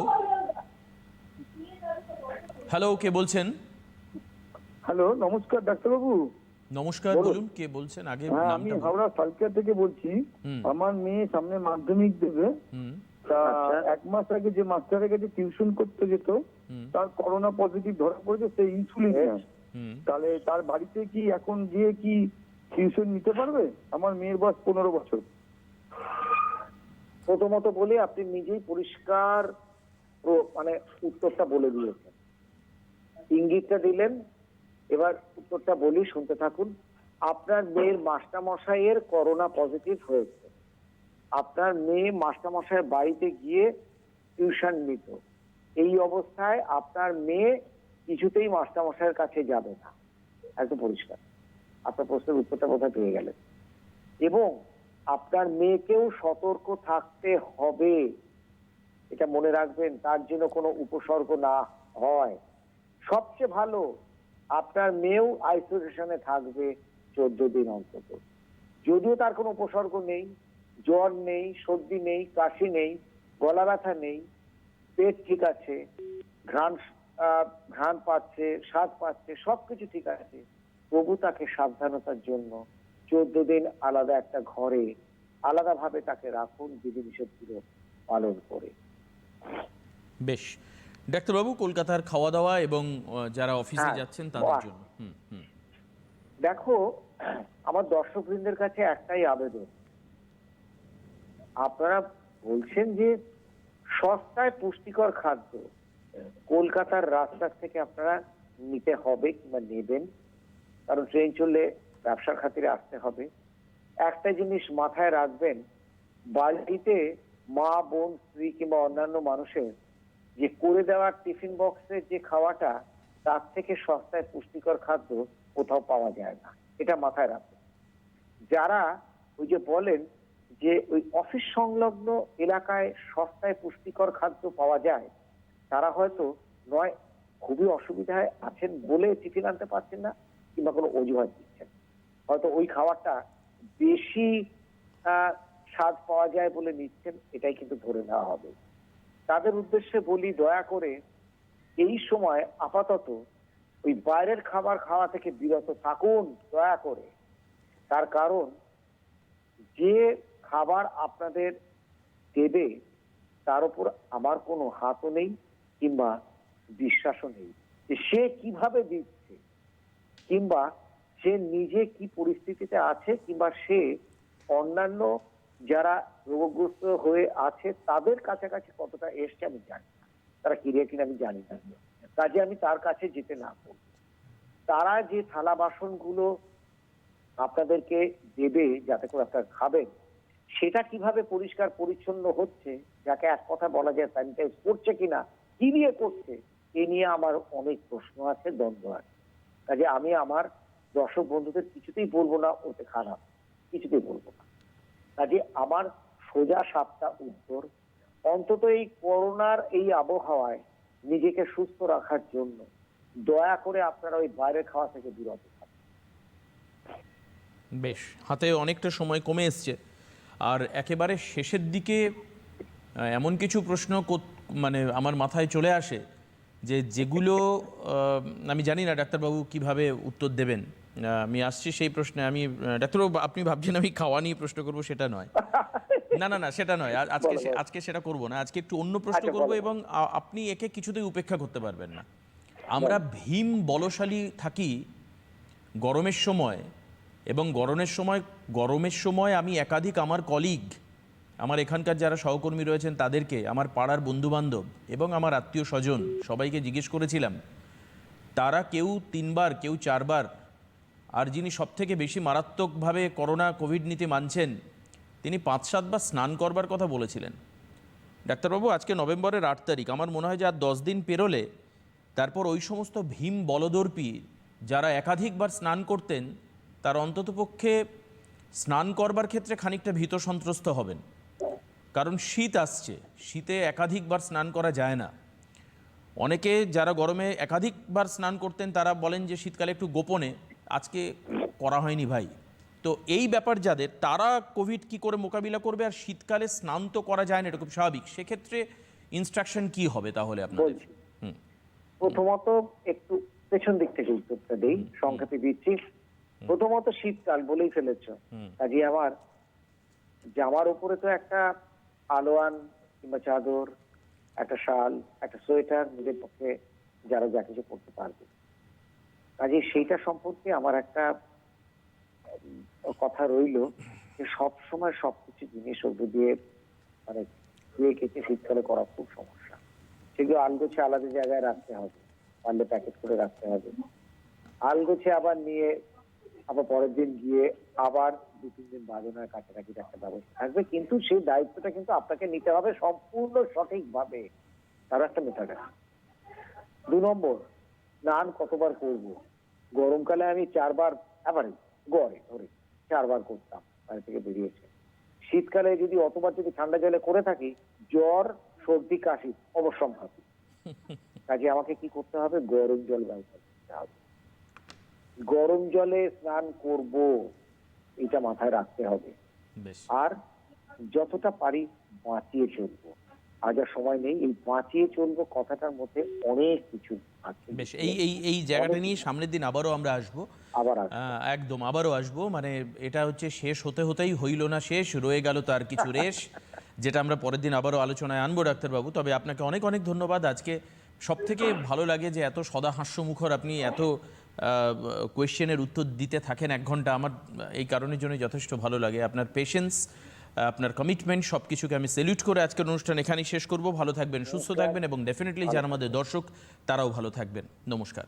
Speaker 1: হ্যালো, কে বলছেন?
Speaker 7: হ্যালো, নমস্কার ডাক্তারবাবু।
Speaker 1: নমস্কার, বলুন কে বলছেন, আগে
Speaker 7: হ্যাঁ, আমি
Speaker 1: নামটা বলুন।
Speaker 7: হাওড়া সালকিয়া থেকে বলছি। আমার মেয়ে সামনে মাধ্যমিক দেবে,
Speaker 1: হুম,
Speaker 7: তা
Speaker 6: আচ্ছা।
Speaker 7: 1 মাস আগে যে মাস্টারের কাছে টিউশন করতে যেত, তার করোনা পজিটিভ ধরা পড়েছে, সে ইনসুলিন নেয়।
Speaker 1: হুম।
Speaker 7: তাহলে তার বাড়িতে কি এখন গিয়ে কি টিউশন নিতে পারবে? আমার মেয়ের বয়স 15 বছর।
Speaker 6: প্রথমত বলে আপনি নিজেই পরিষ্কার মানে উত্তরটা বলে দিয়েছেন, ইঙ্গিতটা দিলেন। এবার উত্তরটা বলি, শুনতে থাকুন। আপনার মেয়ের মাস্টারমশাইয়ের করোনা পজিটিভ হয়েছে। আপনার মেয়ে মাস্টারমশাইয়ের বাড়িতে গিয়ে টিউশন নিত। এই অবস্থায় আপনার মেয়ে কিছুতেই মাস্টারমশাইয়ের কাছে যাবে না, একদম পরিষ্কার। আপনার প্রশ্নের উত্তরটা বোধহয় পেয়ে গেলেন। এবং আপনার মেয়েকেও সতর্ক থাকতে হবে, এটা মনে রাখবেন, তার জন্য কোনো উপসর্গ না হয়। সবচেয়ে ভালো আপনার মেয়েও আইসোলেশনে থাকবে 14 দিন অন্তত। যদিও তার কোনো উপসর্গ নেই, জ্বর নেই, সর্দি নেই, কাশি নেই, গলা ব্যথা নেই, পেট ঠিক আছে, ঘ্রাণ পাচ্ছে, স্বাদ পাচ্ছে, সবকিছু ঠিক আছে, তবু তাকে সাবধানতার জন্য 14 দিন আলাদা একটা ঘরে আলাদাভাবে তাকে রাখুন, বিধিনিষেধগুলো পালন করে।
Speaker 1: বেশ। ডাক্তারবাবু, কলকাতার খাওয়া দাওয়া এবং যারা অফিসে
Speaker 6: হ্যাঁ,
Speaker 1: যাচ্ছেন তাদের
Speaker 6: বাহ।
Speaker 1: জন্য। হুম, হুম।
Speaker 6: দেখো, আমার দর্শকবৃন্দের কাছে একটাই আবেদন। আপনারা বলছেন যে সস্তায় পুষ্টিকর খাদ্য কলকাতার রাস্তা থেকে আপনারা নিতে হবে কিংবা নেবেন, কারণ ট্রেন চললে ব্যবসার খাতিরে আসতে হবে। একটা জিনিস মাথায় রাখবেন, বাড়িতে মা, বোন, স্ত্রী কিংবা অন্যান্য মানুষের যে করে দেওয়ার টিফিন বক্সের যে খাওয়াটা, তার থেকে সস্তায় পুষ্টিকর খাদ্য কোথাও পাওয়া যায় না, এটা মাথায় রাখবেন। যারা ওই যে বলেন যে ওই অফিস সংলগ্ন এলাকায় সস্তায় পুষ্টিকর খাদ্য পাওয়া যায়, তারা হয়তো নয় খুবই অসুবিধায় আছেন বলে টিফিন আনতে পারছেন না, কিংবা কোনো অজুহাত দিচ্ছেন, হয়তো ওই খাবারটা বেশি স্বাদ পাওয়া যায় বলে নিচ্ছেন, এটাই কিন্তু ধরে নেওয়া হবে। তাদের উদ্দেশ্যে বলি, দয়া করে এই সময় আপাতত ওই বাইরের খাবার খাওয়া থেকে বিরত থাকুন, দয়া করে। তার কারণ, যে খাবার আপনাদের দেবে তার উপর আমার কোনো হাতও নেই কিংবা বিশ্বাসও নেই যে সে কিভাবে দিচ্ছে, কিংবা সে নিজে কি পরিস্থিতিতে আছে কিংবা সে অন্যান্য যারা রোগগ্রস্ত হয়ে আছে তাদের কাছাকাছি কতটা এসছে আমি জানি না, তারা ক্লিয়ার কিনা আমি জানি না, কাজে আমি তার কাছে যেতে না পারি। তারা যে থালা বাসনগুলো আপনাদেরকে দেবে যাতে করে আপনারা খাবেন, সেটা কিভাবে পরিষ্কার পরিচ্ছন্ন হচ্ছে, যাকে এক কথা বলা যায় স্যানিটাইজ করছে কিনা, কি নিয়ে করছে, এ নিয়ে আমার অনেক প্রশ্ন আছে, দ্বন্দ্ব আছে। কাজে আমি আমার দর্শক বন্ধুদের কিছুতেই বলবো না ওতে খারাপ, কিছুতেই বলবো না। কাজে আমার সোজা সাপটা উত্তর, অন্তত এই করোনার এই আবহাওয়ায় নিজেকে সুস্থ রাখার জন্য দয়া করে আপনারা ওই বাইরে খাওয়া থেকে বিরত থাকুন।
Speaker 1: বেশ, হাতে অনেকটা সময় কমে এসছে, আর একেবারে শেষের দিকে এমন কিছু প্রশ্ন মানে আমার মাথায় চলে আসে যেগুলো আমি জানি না ডাক্তারবাবু কিভাবে উত্তর দেবেন। আমি আসছি সেই প্রশ্নে। আমি ডাক্তারবাবু, আপনি ভাবছেন আমি খাওয়া নিয়ে প্রশ্ন করব, সেটা নয়। না, সেটা নয়। আজকে সেটা করব না। আজকে একটু অন্য প্রশ্ন করব, এবং আপনি একে কিছুতেই উপেক্ষা করতে পারবেন না। আমরা ভীম বলশালী থাকি গরমের সময়, এবং গরমের সময় আমি একাধিক আমার কলিগ, আমার এখানকার যারা সহকর্মী রয়েছেন তাদেরকে, আমার পাড়ার বন্ধুবান্ধব এবং আমার আত্মীয় স্বজন সবাইকে জিজ্ঞেস করেছিলাম, তারা কেউ 3 বার, কেউ 4 বার, আর যিনি সবথেকে বেশি মারাত্মকভাবে কোভিড নীতি মানছেন তিনি 5-7 বার স্নান করবার কথা বলেছিলেন। ডাক্তারবাবু, আজকে নভেম্বরের 8 তারিখ, আমার মনে হয় যে আর 10 দিন পেরোলে তারপর ওই সমস্ত ভীম বলদর্পী যারা একাধিকবার স্নান করতেন তার অন্ততপক্ষে স্নান করবার ক্ষেত্রে খানিকটা ভীত সন্ত্রস্ত হবেন, কারণ শীত আসছে, শীতে একাধিকবার স্নান করা যায় না। অনেকে যারা গরমে একাধিকবার স্নান করতেন তারা বলেন যে শীতকালে একটু গোপনে, আজকে করা হয়নি ভাই। তো এই ব্যাপার যাদের, তারা কোভিড কি করে মোকাবিলা করবে? আর শীতকালে স্নান তো করা যায় না, এটা খুব স্বাভাবিক। সেক্ষেত্রে ইনস্ট্রাকশন কি হবে তাহলে আপনাদের?
Speaker 6: প্রথমত একটু পেছন দিক থেকে উত্তরটা দেই, সংক্ষেপে দিচ্ছি। প্রথমত শীতকাল বলেই ফেলেছ, কাজে আমার জামার উপরে তো একটা আলোয়ান কিংবা চাদর, একটা শাল, একটা সোয়েটার নিজের পক্ষে যারা যা কিছু করতে পারবে, কাজে সেইটা সম্পর্কে আমার একটা কথা রইল যে সবসময় সবকিছু জিনিস ওর দিয়ে মানে ধুয়ে কেটে শীতকালে করা খুব সমস্যা। সেগুলো আলগোছে আলাদা জায়গায় রাখতে হবে, পারলে প্যাকেট করে রাখতে হবে। আলগোছে আবার নিয়ে আবার পরের দিন গিয়ে আবার 2-3 দিন বাদে নয় কাছাকাছির একটা ব্যবস্থা থাকবে, কিন্তু সেই দায়িত্বটা কিন্তু আপনাকে নিতে হবে সম্পূর্ণ সঠিকভাবে, তার একটা মেথড আছে। 2 নম্বর, স্নান কতবার করব? গরমকালে আমি 4 বার এবারে গড়ে ধরে 4 বার করতাম বাড়ি থেকে বেরিয়েছে। শীতকালে যদি অতবার যদি ঠান্ডা জলে করে থাকি, জ্বর, সর্দি, কাশি অবশ্যম্ভাবী। কাজে আমাকে কি করতে হবে? গরম জল ব্যবহার করতে হবে। গরম জলে স্নান করব, এটা মাথায় রাখতে হবে। আর যতটা পারি বাঁচিয়ে চলবো। আজ আর সময় নেই, এই বাঁচিয়ে চলবো কথাটার মধ্যে অনেক কিছু আছে।
Speaker 1: বেশ, এই জায়গাটা নিয়ে সামনের দিন আবারও আমরা আসবো, একদম আবারও আসবো। মানে এটা হচ্ছে শেষ হতে হতেই হইল না শেষ, রয়ে গেল তার কিছু রেশ, যেটা আমরা পরের দিন আবারও আলোচনায় আনবো ডাক্তারবাবু। তবে আপনাকে অনেক অনেক ধন্যবাদ। আজকে সব থেকে ভালো লাগে যে এত সদা হাস্যমুখর আপনি এত কোয়েশ্চেনের উত্তর দিতে থাকেন 1 ঘন্টা। আমার এই কারণের জন্য যথেষ্ট ভালো লাগে। আপনার পেশেন্স, আপনার কমিটমেন্ট, সব কিছুকে আমি স্যালিউট করে আজকের অনুষ্ঠান এখানেই শেষ করব। ভালো থাকবেন, সুস্থ থাকবেন, এবং ডেফিনেটলি যারা আমাদের দর্শক তারাও ভালো থাকবেন। নমস্কার।